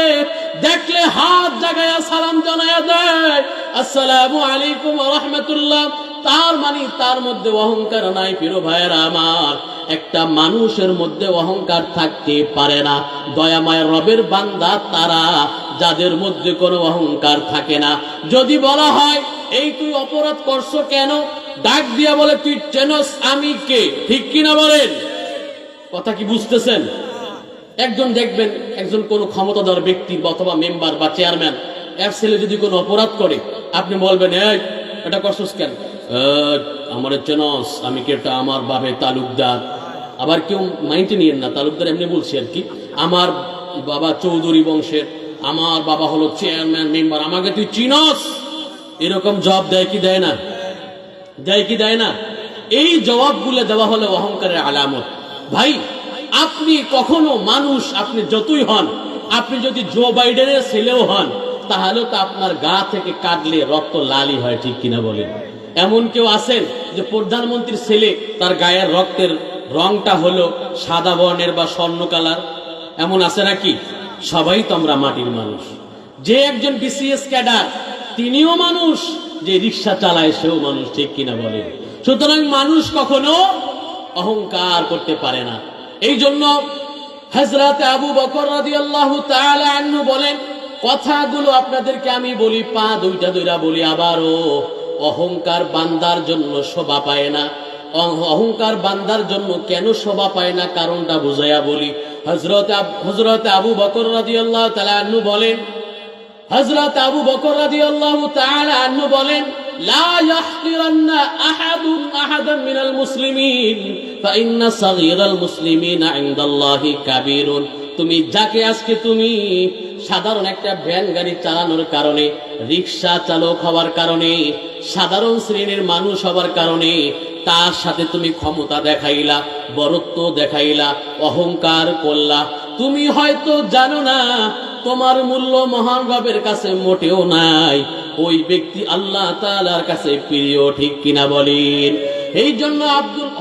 দেখলে হাত জাগায়া সালাম জানায়া দেয়, আসসালামু আলাইকুম ওয়া রাহমাতুল্লাহ। তার মানে তার মধ্যে অহংকার নাই। প্রিয় ভাইয়েরা আমার, একটা মানুষের মধ্যে অহংকার থাকতে পারে না। দয়াময় রবের বান্দা তারা যাদের মধ্যে কোনো অহংকার থাকে না। যদি বলা হয় এই তুই অপরাধ করছো কেন, ডাক দিয়া বলে তুই চেনস আমি কে। ঠিক কিনা বলেন? কথা কি বুঝতেছেন? একজন দেখবেন একজন কোন ক্ষমতাধর ব্যক্তি অথবা মেম্বার বা চেয়ারম্যান এর ছেলে যদি কোনো অপরাধ করে, আপনি বলবেন এই এটা করছস কেন, আমার চেনস আমি কে, এটা আমার বাবে তালুকদার। আবার কেউ মাইন্ডে নিয়েন না, তালুকদার এমনি বলছি আর কি, আমার বাবা চৌধুরী বংশের, আমার বাবা হলো চেয়ারম্যান মেম্বার, আমাকে তুই চিনস। এরকম জবাব দেয় কি দেয় না? দেয় কি দেয় না? এই জবাবগুলো দেওয়া হলো অহংকারের আলামত। ভাই, আপনি কখনো মানুষ, আপনি যতই হন, আপনি যদি জো বাইডেনের ছেলেও হন, তাহলে তো আপনার গা থেকে কাটলে রক্ত লালই হয়। ঠিক কিনা বলেন? এমন কেউ আছেন যে প্রধানমন্ত্রীর ছেলে, তার গায়ের রক্তের রংটা হলো সাদা বর্ণের বা স্বর্ণ কালার? এমন আছে নাকি? সবাই তো আমরা মাটির মানুষ। যে একজন বিসিএস ক্যাডার তিনিও মানুষ, যে রিক্সা চালায় সেও মানুষ। ঠিক কিনা বলেন? সুতরাং মানুষ কখনো অহংকার করতে পারে না। এই জন্য হযরত আবু বকর রাদিয়াল্লাহু তাআলা আনহু বলেন, কথাগুলো আপনাদেরকে আমি বলি, পা দুইটা দুইটা বলি আবারও, অহংকার বান্দার জন্য শোভা পায় না। অহংকার বান্দার জন্য কেন শোভা পায় না, কারণটা বুঝাইয়া বলি। হযরত আবু বকর রাদিয়াল্লাহু তাআলা আনহু বলেন, হযরত আবু বকর রাদিয়াল্লাহু তাআলা আনহু বলেন, লা ইয়াহকিরান্না আহাদুন আহাদান মিনাল মুসলিমিন ফাইন্না সাগীরাল মুসলিমিনা ইনদাল্লাহি কাবীরুন। তুমি যাকে আজকে তুমি সাধারণ একটা ভ্যান গাড়ি চালানোর কারণে, রিক্সা চালক হওয়ার কারণে, সাধারণ শ্রেণীর মানুষ হওয়ার কারণে তার সাথে তুমি ক্ষমতা দেখাইলা, বরত্ব দেখাইলা, অহংকার করলা, তুমি হয়তো জানো না তোমার মূল্য মহান রবের কাছে মোটেও নাই। ওই ব্যক্তি আল্লাহ তাআলার কাছে প্রিয়। ঠিক কিনা বলেন? এই জন্য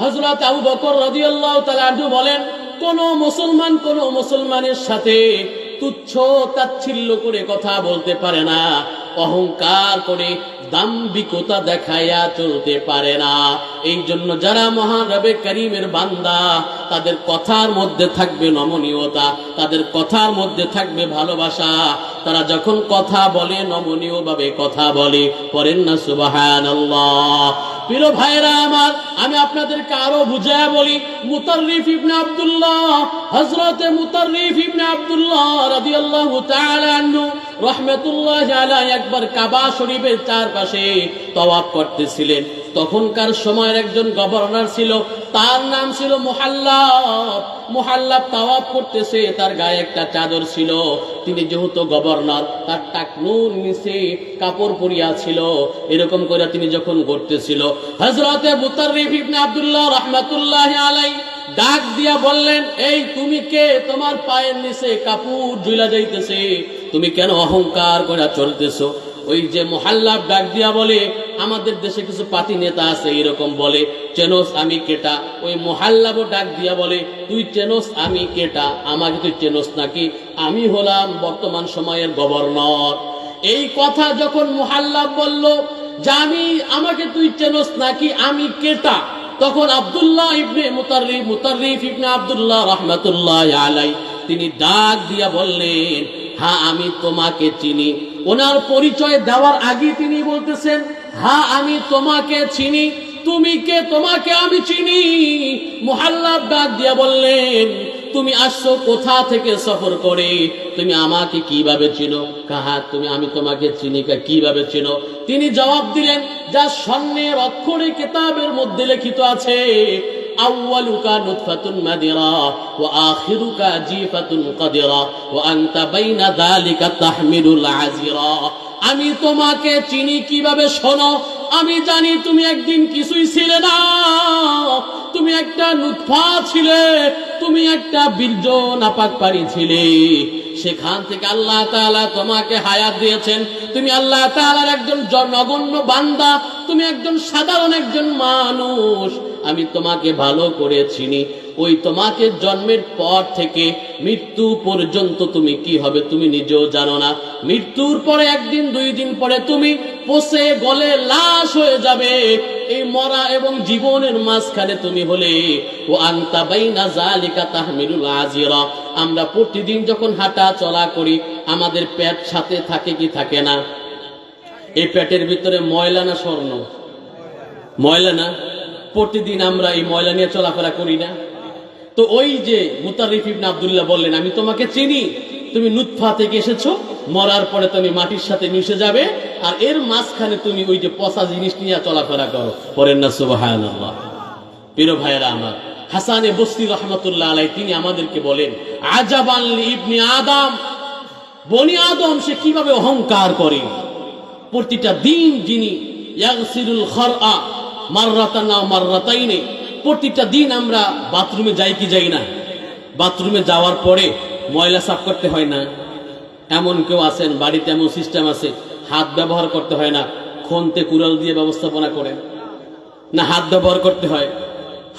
হযরত আবু বকর রাদিয়াল্লাহু তাআলা আনহু বলেন, কোন মুসলমান কোন মুসলমানের সাথে তুচ্ছ তাচ্ছিল্য করে কথা বলতে পারে না, অহংকার করে দাম্ভিকতা দেখাইয়া চলতে পারে না। এই জন্য যারা মহান রবে কারীমের বান্দা, তাদের কথার মধ্যে থাকবে নমনীয়তা, তাদের কথার মধ্যে থাকবে ভালোবাসা। তারা যখন কথা বলে নমনীয় ভাবে কথা বলে। পড়েন না সুবহানাল্লাহ। প্রিয় ভাইরা আমার, আমি আপনাদেরকে আরো বুঝায়া বলি। মুতাররিফ ইবনে আব্দুল্লাহ হযরত মুতাররিফ ইবনে আব্দুল্লাহ রাদিয়াল্লাহু তাআলা আনহু রাহমাতুল্লাহি আলাইহি একবার কাবা শরীফের চারপাশে তাওয়াফ করতেছিলেন। তখনকার সময়ের একজন গভর্নর ছিল, তার নাম ছিল মুহাল্লাব। মুহাল্লাব তাওয়াফ করতেছে, তার গায়ে একটা চাদর ছিল। তিনি যেহেতু গভর্নর, তার টাকনুর নিচে কাপড় পরিয়া ছিল। এরকম করে তিনি যখন ঘুরতেছিল, হযরত মুতাররিফ ইবনে আব্দুল্লাহ রাহমাতুল্লাহি আলাইহি ডাক দিয়া বললেন, এই তুমি কে? তোমার পায়ের নিচে কাপড় ঝুলা যাইতেছে, তুমি কেন অহংকার করে চলতেছো? ওই যে মুহাল্লাব ডাক দিয়া বলে, আমাদের দেশে কিছু পাতি নেতা আছে এরকম বলে, চেনোস আমি কেটা? ওই মুহাল্লাবও ডাক দিয়া বলে, তুই চেনোস আমি কেটা? আমাকে তুই চেনোস নাকি? আমি হলাম বর্তমান সময়ের গভর্নর। এই কথা যখন মুহাল্লাব বলল যে আমাকে তুই চেনোস নাকি, আমি কেটা, তখন আব্দুল্লাহ ইবনে মুতাররিফ ইবনে আব্দুল্লাহ রাহমাতুল্লাহি আলাইহি তিনি ডাক দিয়া বললেন, হ্যাঁ আমি তোমাকে চিনি। ওনার পরিচয় দেওয়ার আগে তিনি বলতেছেন, হ্যাঁ আমি তোমাকে চিনি। তুমি কে? তোমাকে আমি চিনি। মুহাল্লাব ডাক দিয়া বললেন, তুমি আসছো কোথা থেকে সফর করে? তুমি আমাকে কিভাবে চিনো? কাহা আমি তোমাকে চিনি, কিভাবে চিনো? তিনি জবাব দিলেন, যা স্বর্ণের অক্ষরে কিতাবের মধ্যে লিখিত আছে, আউয়ালুকা নুতফাতুন মাদিরা ওয়া আখিরুকা জিফাতুন কাদিরা ওয়া আনতা বাইনা যালিকা তাহমিলুল আজিরা। আমি তোমাকে চিনি কিভাবে? শোনো, আমি জানি তুমি একদিন কিছুই ছিলে না, তুমি একটা নুতফা ছিলে, তুমি একটা বীর্য নাপাক পানি ছিলে। সেখান থেকে আল্লাহ তাআলা তোমাকে হায়াত দিয়েছেন। তুমি আল্লাহ তাআলার একজন নগণ্য বান্দা, তুমি একজন সাধারণ একজন মানুষ। আমি তোমাকে ভালো করে চিনি। ওই তোমাকে জন্মের পর থেকে মৃত্যু পর্যন্ত তুমি কি হবে তুমি নিজেও জানো না। মৃত্যুর পরে একদিন দুই দিন পরে তুমি পচে গলে লাশ হয়ে যাবে। এই মরা এবং জীবনের মাঝখানে তুমি হলে ও আনতা বাইনা যালিকা তাহমিলুল আজিরা। আমরা প্রতিদিন যখন হাঁটা চলা করি, আমাদের পেট সাথে থাকে কি থাকে না? এই পেটের ভিতরে ময়লা না স্বর্ণ? ময়লা না? প্রতিদিন আমরা এই ময়লা নিয়ে চলাফেরা করি না? তো ওই যে মুতাররিফ ইবনে আব্দুল্লাহ বললেন, আমি তোমাকে চিনি, তুমি নুতফা থেকে এসেছো, মরার পরে তুমি মাটির সাথে মিশে যাবে, আর এর মাঝখানে তুমি ওই যে পচা জিনিস নিয়ে চলাফেরা করো। পড়েন না সুবহানাল্লাহ। প্রিয় ভাইয়েরা আমার, হাসানে বসরি রাহমাতুল্লাহ আলাইহি তিনি আমাদেরকে বলেন, আজাবান লিবনি আদম, বনি আদম সে কিভাবে অহংকার করে। প্রতিটা দিন যিনি ইয়াগসিলুল খারআ মাররাতান আও মাররাতাইনি, প্রতিটা দিন আমরা বাথরুমে যাই কি যাই না? বাথরুমে যাওয়ার পরে ময়লা সাফ করতে হয় না? এমন কেউ আছেন বাড়িতে, এমন সিস্টেম আছে হাত ব্যবহার করতে হয় না, খন্তে কুড়াল দিয়ে ব্যবস্থাপনা করেন না? হাত ব্যবহার করতে হয়,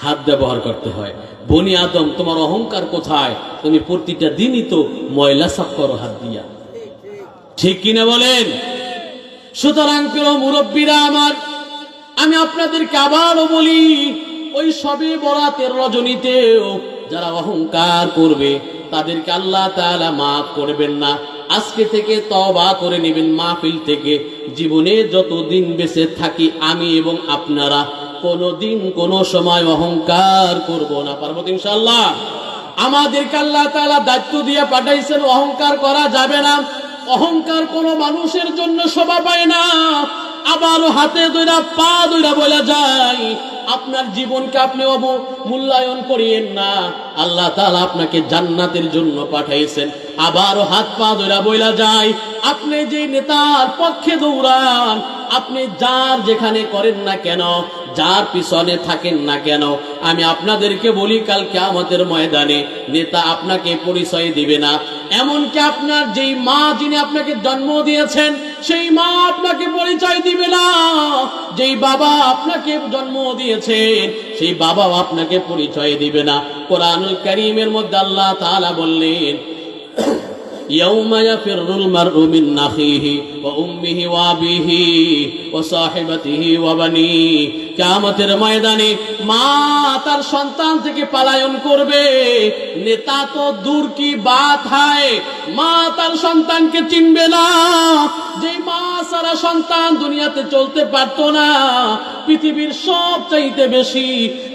হাত ব্যবহার করতে হয়। বনি আদম, তোমার অহংকার কোথায়? তুমি প্রতিটা দিনই তো ময়লা সাফ করো হাত দিয়া, ঠিক কিনা বলেন? সুতরাং প্রিয় মুরব্বীরা আমার, আমি আপনাদেরকে আবারও বলি, ওই সবে বরাতের রজনীতেও যারা অহংকার করবে তাদেরকে আল্লাহ তাআলা মাফ করবেন না। আজকে থেকে তওবা করে নেবেন মাহফিল থেকে। জীবনে যতদিন বেঁচে থাকি আমি এবং আপনারা কোনোদিন কোনো সময় অহংকার করব না। পারবো তো ইনশাআল্লাহ? আমাদেরকে আল্লাহ তাআলা দায়িত্ব দিয়ে পাঠাইছেন, অহংকার করা যাবে না। অহংকার কোনো মানুষের জন্য শোভা পায় না। আবারও হাতে ধইরা পা ধইরা বলা যায়, আপনার জীবনকে আপনি অবমূল্যায়ন করিয়েন না। আল্লাহ তাআলা আপনাকে জান্নাতের জন্য পাঠাইছেন। আবারও হাত পা ধইরা বলা যায়, আপনি যে নেতার পক্ষে দৌড়ান, আপনি যার যেখানে করেন না কেন, যার পিছনে থাকেন না কেন, আমি আপনাদেরকে বলি, কাল কিয়ামতের ময়দানে নেতা আপনাকে পরিচয় দিবে না। এমনকি আপনার যেই মা, যিনি আপনাকে জন্ম দিয়েছেন, সেই মা আপনাকে পরিচয় দিবে না। যেই বাবা আপনাকে জন্ম দিয়েছেন, সেই বাবাও আপনাকে পরিচয় দিবে না। কোরআনুল কারীমের মধ্যে আল্লাহ তাআলা বললেন, ইয়াউমা ইয়াফিরুল মারউ মিন আখিহি ওয়া উম্মিহি ওয়া আবিহি ওয়া সাহিবাতিহি ওয়া বানিহি কিয়ামতের ময়দানে মা তার সন্তান থেকে পলায়ন করবে, নেতা তো দূর কি বাত হয়, মা তার সন্তানকে চিনবে না। যে মা সারা সন্তান দুনিয়াতে চলতে পারতো না, পৃথিবীর সব চাইতে বেশি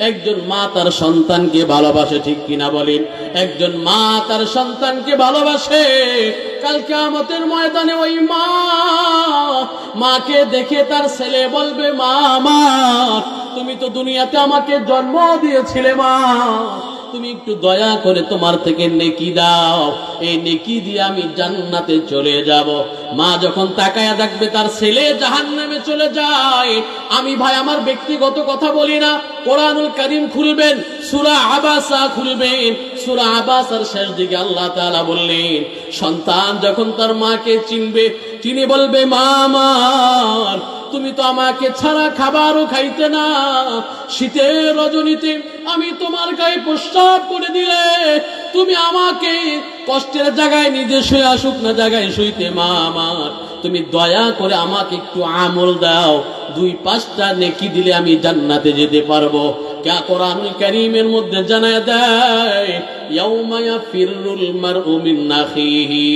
একজন মা তার সন্তানকে ভালোবাসে, ঠিক কিনা বলেন? একজন মা তার সন্তানকে ভালোবাসে। কাল কিয়ামতের ময়দানে ওই মা, মাকে দেখে তার ছেলে বলবে, মা আমার, তুমি তো দুনিয়াতে আমাকে জন্ম দিয়েছিলে মা, তুমি একটু দয়া করে তোমার থেকে নেকি দাও, এই নেকি দিয়ে আমি জান্নাতে চলে যাব। মা যখন তাকায়া দেখবে তার ছেলে জাহান্নামে চলে যায়, আমি ভাই আমার ব্যক্তিগত কথা বলি না, কোরআনুল কারীম খুলবেন, সূরা আবাসা খুলবেন, সূরা আবাসার শেষ দিকে আল্লাহ তাআলা বললেন, সন্তান যখন তার মাকে চিনবে, চিনে বলবে, মা আমার, তুমি তো আমাকে ছাড়া খাবারও খাইতে না, শীতের রজনীতে আমি তোমার গায়ে প্রস্রাব করে দিলে তুমি আমাকে কষ্টের জায়গায় নিজে শুয়ে শুকনো জায়গায় শুইতে, মা আমার, তুমি দয়া করে আমাকে একটু আমল দাও, 2-5টা নেকি দিলে আমি জান্নাতে যেতে পারবো। কোরআনুল কারীমের মধ্যে জানায় দেয়, ইয়াউমা ইয়াফিরুল মারউ মিন আখিহি,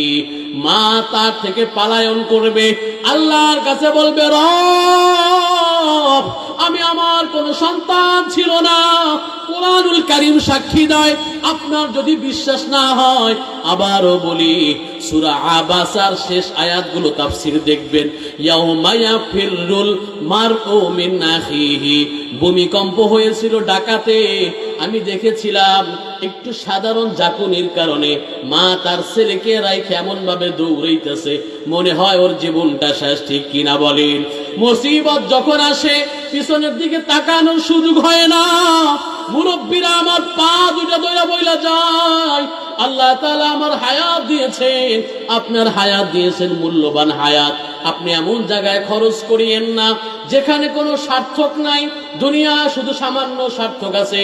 মা তার থেকে পলায়ন করবে, আল্লাহর কাছে বলবে, রব আমি আমার কোন সন্তান ছিল না। কোরআনুল কারীম সাক্ষী দেয়। আপনার যদি বিশ্বাস না হয় আবারও বলি, সূরা আবাসার শেষ আয়াতগুলো তাফসীর দেখবেন, ইয়াউমা ইয়াফিরুল মারউ মিন আখিহি। ভূমিকম্প হয়েছিল ঢাকাতে, আমি দেখেছিলাম একটু সাধারণ জাকুনির কারণে মা তার ছেলেকে রাইখে এমন ভাবে দৌড়াইতেছে, মনে হয় ওর জীবনটা শেষ, ঠিক কিনা বলেন? মুসিবত যখন আসে পিছনের দিকে তাকানোর সুযোগ হয় না। মুরব্বীরা আমার পা দুটা ধরে বইলা যায়, আল্লাহ তাআলা আমার হায়াত দিয়েছেন, আপনার হায়াত দিয়েছেন, মূল্যবান হায়াত, আপনি এমন জায়গায় খরচ করিয়েন না যেখানে কোনো সার্থক নাই। দুনিয়া শুধু সামান্য সার্থক আছে,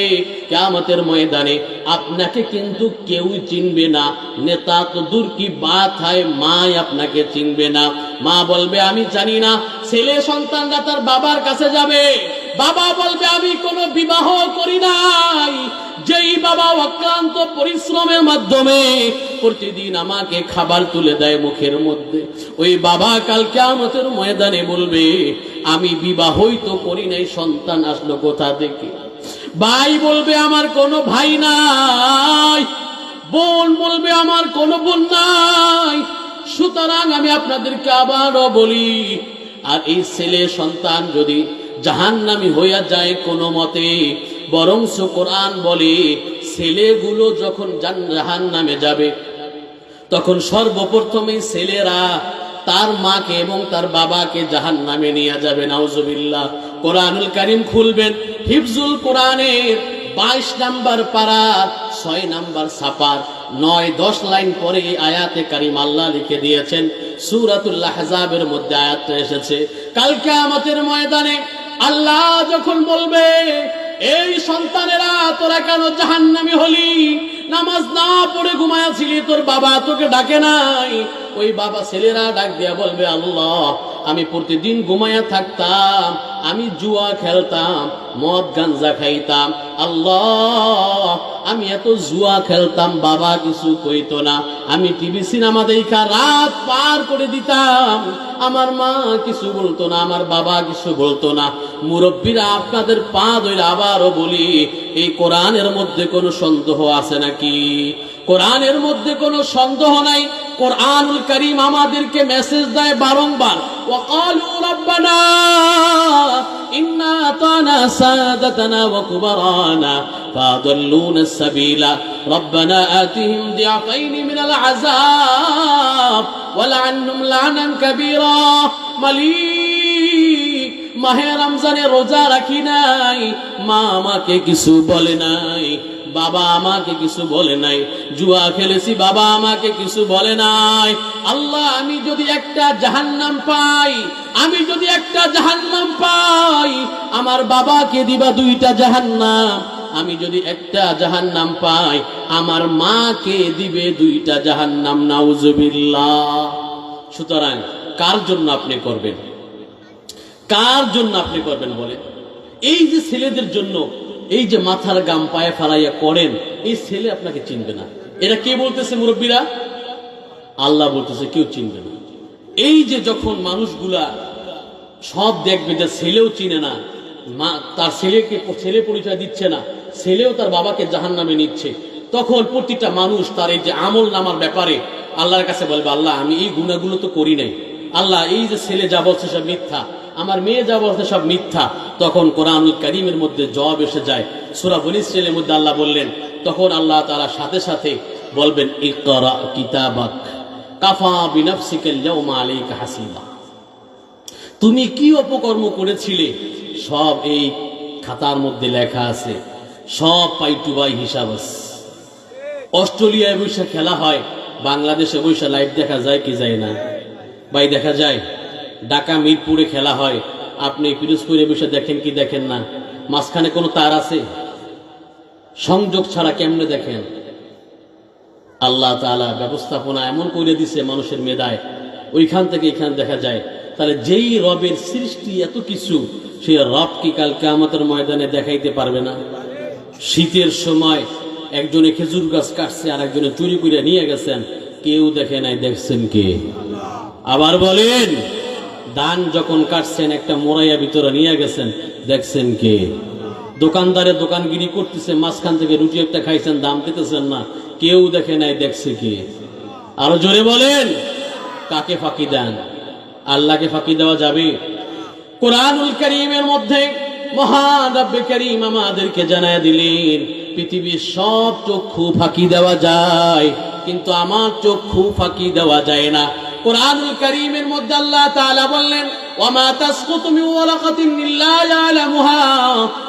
কিয়ামতের ময়দানে আপনাকে কিন্তু কেউ চিনবে না, নেতা তো দূর কি বাত হয়, মাই আপনাকে চিনবে না। মা বলবে, আমি জানি না। ছেলে সন্তানরা তার বাবার কাছে যাবে, বাবা বলবে, আমি কোনো বিবাহ করি নাই, যেই বাবা অক্লান্ত পরিশ্রমের মাধ্যমে প্রতিদিন আমাকে খাবার তুলে দেয় মুখের মধ্যে, ওই বাবা কাল কিয়ামতের ময়দানে বলবে, আমি বিবাহই তো করি নাই, সন্তান আসলো কোথা থেকে? ভাই বলবে, আমার কোনো ভাই নাই, বোন বলবে, আমার কোনো বোন নাই। সুতরাং আমি আপনাদেরকে আবারও বলি, আর এই ছেলে সন্তান যদি জাহান্নামী হইয়া যায় কোনো মতে, বরংস কোরআন বলে ছেলেগুলো যখন জাহান্নামে যাবে তখন সর্বপ্রথমে ছেলেরা তার মাকে এবং তার বাবাকে জাহান্নামে নিয়ে যাবে, নাউজুবিল্লাহ। কোরআনুল কারীম খুলবেন, হিফজুল কোরআনের 22 নম্বর পারা 6 নম্বর ছাপার 9-10 লাইন পরে এই আয়াতে কারীম আল্লাহ লিখে দিয়েছেন, সূরাতুল আহজাবের মধ্যে আয়াতটা এসেছে। কাল কিয়ামতের ময়দানে আল্লাহ যখন বলবে, এই সন্তানেরা তোরা কেন জাহান্নামী হলি? নামাজ না পড়ে ঘুমায়াছিলি, তোর বাবা তোকে ডাকে নাই? ওই বাবা ছেলেরা ডাক দিয়া বলবে, আল্লাহ আমি প্রতিদিন ঘুমায়া থাকতাম, আমি জুয়া খেলতাম, মদ গাঞ্জা খাইতাম, আল্লাহ আমি এত জুয়া খেলতাম, বাবা কিছু কইতো না, আমি টিভি সিনেমা দেখা রাত পার করে দিতাম, আমার মা কিছু বলতো না, আমার বাবা কিছু বলতো না। মুরব্বীরা আপনাদের পা ধরে আবারও বলি, এই কোরআনের মধ্যে কোনো সন্দেহ আছে নাকি? কোরআনের মধ্যে কোনো সন্দেহ নাই। কোরআনুল কারীম আমাদেরকে মেসেজ দেয় বারংবার, ওয়াকালু রাব্বানা ইন্না আতানা সাদাতানা ওয়া কুবারানা ফাদাল্লুনা সাবিলা রাব্বানা আতিহিম দিআফাইনি মিনাল আযাব ওয়া লা'আনহুম লা'নান কাবীরা। মালিক, মাহে রমজানে রোজা রাখি নাই, মা আমাকে কিছু বলে নাই, বাবা আমাকে কিছু বলে নাই, জুয়া খেলেছি, বাবা আমাকে কিছু বলে নাই। আল্লাহ আমি যদি একটা জাহান্নাম পাই, আমি যদি একটা জাহান্নাম পাই, আমার বাবাকে দিবা 2টা জাহান্নাম, আমি যদি একটা জাহান্নাম পাই, আমার মাকে দিবে 2টা জাহান্নাম, নাউজুবিল্লাহ। সুতরাং কার জন্য আপনি করবেন? কার জন্য আপনি করবেন বলে? এই যে ছেলেদের জন্য এই যে মাথার গাম পায়ে ফালাইয়া করেন, এই ছেলে আপনাকে চিনবে না। এটা কে বলতেছে মুরব্বীরা? আল্লাহ বলতেছে কেউ চিনবে না। এই যে যখন মানুষগুলা সব দেখবে যে ছেলেও চিনে না, মা তার ছেলেকে ছেলে পরিচয় দিচ্ছে না, ছেলেও তার বাবাকে জাহান্নামে নিচ্ছে, তখন প্রতিটা মানুষ তার এই যে আমল নামার ব্যাপারে আল্লাহর কাছে বলবে, আল্লাহ আমি এই গুনাহগুলো তো করি নাই, আল্লাহ এই যে ছেলে যা বলছে সব মিথ্যা, আমার মেয়ে যা বলছে সব মিথ্যা। তখন কোরআনুল কারীমের মধ্যে জবাব এসে যায়। সূরা বনী ইসরাঈলের মধ্যে আল্লাহ বললেন, তখন আল্লাহ তাআলা সাথে সাথে বলবেন, ইকরা কিতাবাক কাফা বিনাফসিকাল ইয়াওমা আলাইকা হাসিবা। তুমি কি অপকর্ম করেছিলে সব এই খাতার মধ্যে লেখা আছে, সব পাই টু বাই হিসাব আছে। অস্ট্রেলিয়ায় বসে খেলা হয়, বাংলাদেশে বসে লাইভ দেখা যায় কি যায় না? ভাই দেখা যায়। ঢাকা মিরপুরে খেলা হয়, আপনি পিরোজপুরে বসে দেখেন কি দেখেন না? মাঝখানে কোনো তার আছে? সংযোগ ছাড়া কেমনে দেখেন? আল্লাহ তাআলা ব্যবস্থাপনা এমন করে দিছে মানুষের মেধায়, ওইখান থেকে এখানে দেখা যায়। তাহলে যেই রবের সৃষ্টি এত কিছু, সেই রব কি কাল কিয়ামতের ময়দানে দেখাইতে পারবে না? শীতের সময় একজনে খেজুর গাছ কাটছে, আর একজনে চুরি করে নিয়ে গেছেন, কেউ দেখে নাই, দেখছেন কে? আবার বলেন, ধান যখন কাটছেন একটা মোড়াইয়া ভিতরে নিয়ে গেছেন, দেখছেন কে? দোকানদারে দোকানগিরি করতেছে, মাঝখান থেকে রুটি একটা খাইছেন, দাম দিতেছেন না, কেউ দেখে নাই, দেখছে কে? আরো জোরে বলেন, কাকে ফাঁকি দেন? আল্লাহকে ফাঁকি দেওয়া যাবে? কোরআনুল কারীমের মধ্যে মহান রব্বে কারীম আমাদেরকে জানায় দিলেন, পৃথিবীর সব চক্ষু ফাঁকি দেওয়া যায়, কিন্তু আমার চক্ষু ফাঁকি দেওয়া যায় না। কোরআনুল কারীমের মধ্যে আল্লাহ তাআলা বললেন, ওয়ামা তাসকুতু মিন ওয়ারাকাতিন ইল্লা ইয়ালামুহা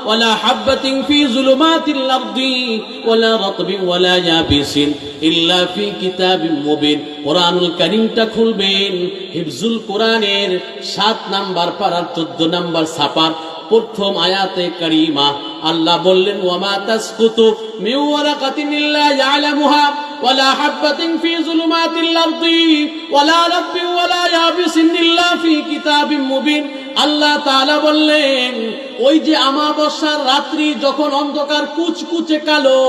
ওয়ালা হাববাতিন ফি যুলুমাতিল আরদি ওয়ালা রাতবিন ওয়ালা ইয়াবিসিন ইল্লা ফি কিতাবিম মুবিন। কোরআনুল কারীমটা খুলবেন, হিফজুল কোরআনের 7 নাম্বার পারার 14 নাম্বার ছাপার প্রথম আয়াতে কারিমা আল্লাহ বললেন, ওয়ামা তাসকুতু মিন ওয়ারাকাতিন ইল্লা ইয়ালামুহা ওয়ালা হাববাতিন ফি যুলুমাতিল আরদি ওয়ালা রাতবিন ওয়ালা ইয়াবিসিন ইল্লা ফি কিতাবিম মুবিন। আল্লাহ তাআলা বললেন, ওই যে আমাবস্যার রাত্রি যখন অন্ধকার কুচকুচে কালো,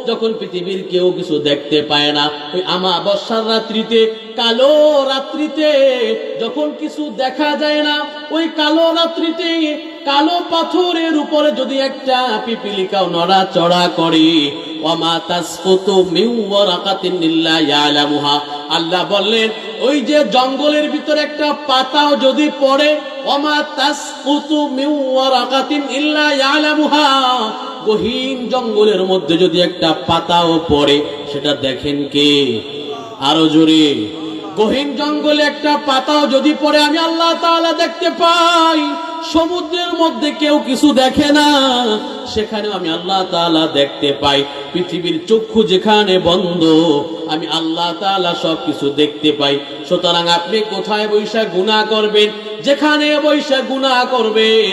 যখন পৃথিবীর কেউ কিছু দেখতে পায় না, ওই আমাবস্যার রাত্রিতে, কালো রাত্রিতে যখন কিছু দেখা যায় না, ওই কালো রাত্রিতে কালো পাথরের উপরে যদি একটা পিপিলিকাও নড়াচড়া করে, ওয়ামা তাসকুতু মিন ওয়ারাকাতিন ইল্লা ইয়ালামুহা, আল্লাহ বললেন ওই যে জঙ্গলের ভিতরে একটা পাতাও যদি পড়ে, ওয়ামা তাসকুতু মিন ওয়ারাকাতিন ইল্লা ইয়ালামুহা, গহীন জঙ্গলের মধ্যে যদি একটা পাতাও পড়ে, সেটা দেখেন কে? আরো জোরে, গহীন জঙ্গলে একটা পাতাও যদি পড়ে, আমি আল্লাহ তাআলা দেখতে পাই। সমুদ্রের মধ্যে কেউ কিছু দেখে না, সেখানেও আমি আল্লাহ তাআলা দেখতে পাই। পৃথিবীর চক্ষু যেখানে বন্ধ, আমি আল্লাহ তাআলা সব কিছু দেখতে পাই। সুতরাং আপনি কোথায় বৈশা গুনাহ করবেন, যেখানে বৈশা গুনাহ করবেন,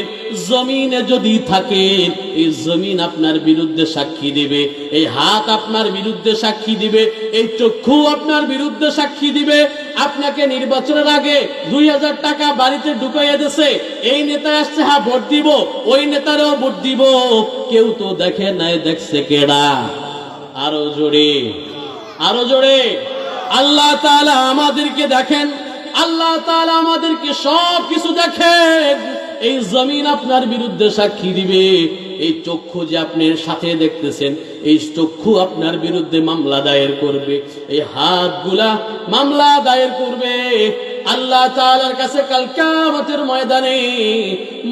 জমিনে যদি থাকেন, এই জমিন আপনার বিরুদ্ধে সাক্ষী দিবে, এই হাত আপনার বিরুদ্ধে সাক্ষী দিবে, এই চক্ষু আপনার বিরুদ্ধে সাক্ষী দিবে। আপনাকে নির্বাচনের আগে 2000 টাকা বাড়িতে ঢুকাইয়া দিয়েছে, এই নেতা আসছে, হ্যাঁ ভোট দিব, ওই নেতারও ভোট দিব, কেউ তো দেখে নাই, দেখছে কেডা? আরো জোরে, আরো জোরে। আল্লাহ তাআলা আমাদেরকে দেখেন, আল্লাহ তাআলা আমাদেরকে সব কিছু দেখেন। এই জমিন আপনার বিরুদ্ধে সাক্ষী দিবে, এই চক্ষু যে আপনার সাথে দেখতেছেন, এই চক্ষু আপনার বিরুদ্ধে মামলা দায়ের করবে, এই হাতগুলা মামলা দায়ের করবে আল্লাহ তাআলার কাছে কাল কিয়ামতের ময়দানে।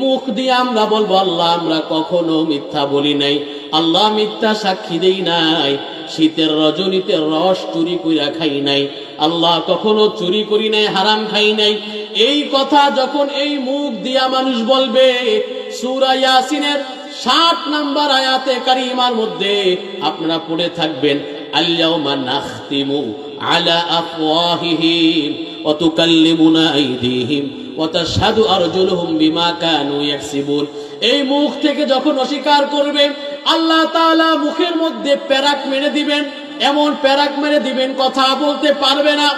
মুখ দিয়ে আমরা বলবো, আল্লাহ আমরা কখনো মিথ্যা বলি নাই, আল্লাহ মিথ্যা সাক্ষী দেই নাই, শীতের রজনীতে রস চুরি কইরা খাই নাই, আল্লাহ কখনো চুরি করি নাই, হারাম খাই নাই। এই কথা যখন এই মুখ দিয়া মানুষ বলবে, সূরা ইয়াসিনের 60 নাম্বার আয়াতে কারিমার মধ্যে আপনারা পড়ে থাকবেন, আল-ইয়াওমা নাখতিমু আলা আফওয়াহিহিম ওয়া তুকাল্লিমুনা আইদিহিম ওয়া তাশহাদু আরজুলুহুম বিমা কানু ইয়াকসিবুন। এই মুখ থেকে যখন অস্বীকার করবে, আল্লাহ তাআলা মুখের মধ্যে প্যারাক মেরে দিবেন, এমন প্যারাক মেরে দিবেন কথা বলতে পারবে না।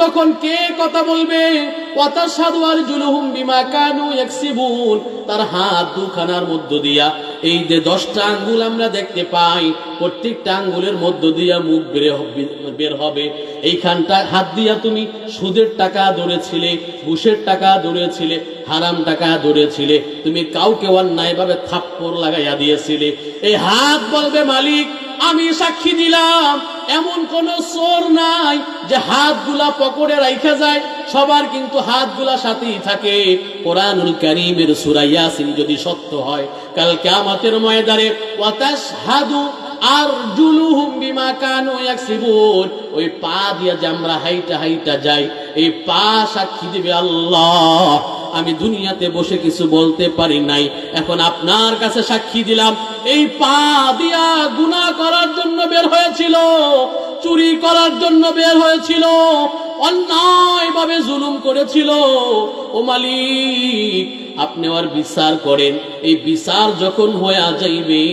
তখন কে কথা বলবে? ওয়াতাশহাদু আরজুলুহুম বিমা কানু ইয়াকসিবুন, তার হাত দুখানার মধ্য দিয়া এই যে 10টা আঙ্গুল আমরা দেখতে পাই, প্রত্যেকটা আঙ্গুলের মধ্য দিয়া মুখ বের হবে। এইখানটা হাত দিয়া তুমি সুদের টাকা ধরেছিলে, ঘুষের টাকা ধরেছিলে, হারাম টাকা ধরেছিলে, তুমি কাউকে অন্যায় ভাবে থাপ্পড় লাগাইয়া দিয়েছিলে। এই হাত বলবে মালিক আমি সাক্ষী দিলাম এমন কোন চোর নাই যে হাতগুলা পকেটে রাখা যায়, সবার কিন্তু হাতগুলা সাথেই থাকে। কোরআনুল কারীমের সূরা ইয়াসিন যদি সত্য হয়, কাল কিয়ামতের ময়দানে ওয়াতাশহাদু আরজুলুহুম বিমা কানু ইয়াকসিবুন, ওই পা দিয়া যে আমরা হাইটা হাইটা যাই, এই পা সাক্ষী দিবে আল্লাহ আমি দুনিয়াতে বসে কিছু বলতে পারি নাই, এখন আপনার কাছে সাক্ষী দিলাম এই পা দিয়া গুনাহ করার জন্য বের হয়েছিল, চুরি করার জন্য বের হয়েছিল, অন্যায় ভাবে জুলুম করেছিল। ও মালিক আপনি আর বিচার করেন। এই বিচার যখন হয়ে যাইবে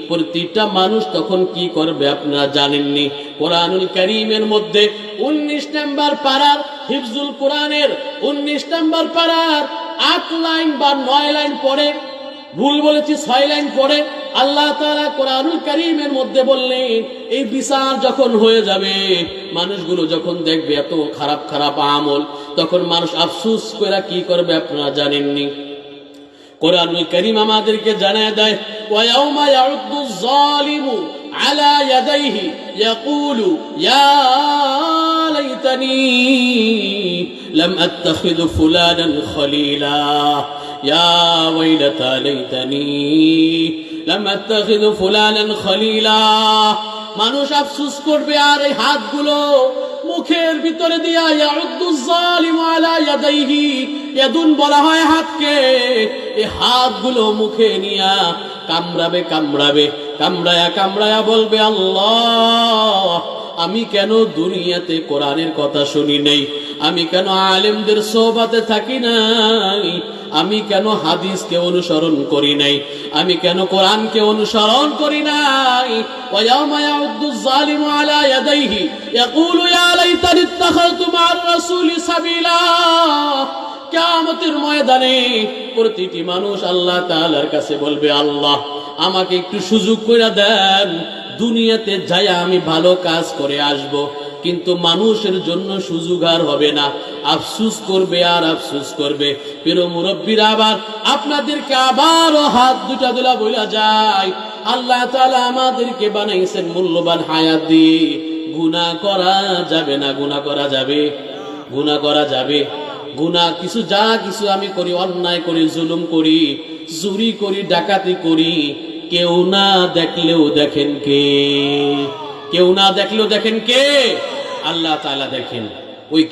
প্রতিটা মানুষ তখন কি করবে আপনারা জানেননি। কোরআনুল কারীমের মধ্যে 19 নম্বর পারার হিফজুল কোরআনের 19 নম্বর পারার 8 লাইন বা 9 লাইন পড়ে, ভুল বলেছি 6 লাইন পড়ে, আল্লাহ তাআলা কোরআনুল কারীমের মধ্যে বললেন এই বিচার যখন হয়ে যাবে, মানুষগুলো যখন দেখবে এত খারাপ খারাপ আমল, তখন মানুষ আফসোস করে কি করবে আপনারা জানেননি। কোরআনুল কারীম আমাদেরকে জানায় দেয় ওয়ায়াউমা ইয়াউদ্দুজ জালিমু আলা ইয়াদাইহি ইয়াকুলু ইয়া লাইতানি লাম আত্তাখিযু ফুলানান খলিলা ইয়া ওয়াইলাতা লাইতানি লাম আত্তাখিযু ফুলানান খলিলা। মানুষ আফসোস করবে আর এই হাতগুলো মুখের ভিতরে দিয়া ইয়াউদ্দুজ জালিমু আলা ইয়াদাইহি, ইয়াদুন বলা হয় হাতকে, এই হাতগুলো মুখে নিয়া কামড়াবে কামড়াবে, কামড়ায়া কামড়ায়া বলবে আল্লাহ আমি কেন দুনিয়াতে কোরআনের কথা শুনি নাই, আমি কেন আলেমদের সোহবতে থাকি নাই, আমি কেন হাদিসকে অনুসরণ করি নাই, আমি কেন কোরআনকে অনুসরণ করি নাই। ওয়ায়াউমা ইয়াউদ্দুজ জালিমু আলা ইয়াদাইহি ইয়াকুলু ইয়া লাইতানি ইত্তাখাযতু মা'আর রাসূলি সাবিলা। কিয়ামতের ময়দানে প্রতিটি মানুষ আল্লাহ তাআলার কাছে বলবে আল্লাহ আমাকে একটু সুযোগ করে দেন, দুনিয়াতে যাইয়া আমি ভালো কাজ করে আসব। কিন্তু মানুষের জন্য সুযোগ আর হবে না, আফসোস করবে আর আফসোস করবে। প্রিয় মুরব্বীরা আবার আপনাদেরকে আবারও হাত দুটা দুলা বইলা যায়, আল্লাহ তাআলা আমাদেরকে বানাইছেন মূল্যবান হায়াত দিয়ে, গুনাহ করা যাবে না, গুনাহ করা যাবে, গুনাহ করা যাবে। গুনাহ কিছু যা কিছু আমি করি, অন্যায় করি, জুলুম করি, চুরি করি, ডাকাতি করি, কেউ না দেখলেও দেখেন কে, কেউ না দেখলেও দেখেন কে, আল্লাহ তাআলা দেখেন। ওই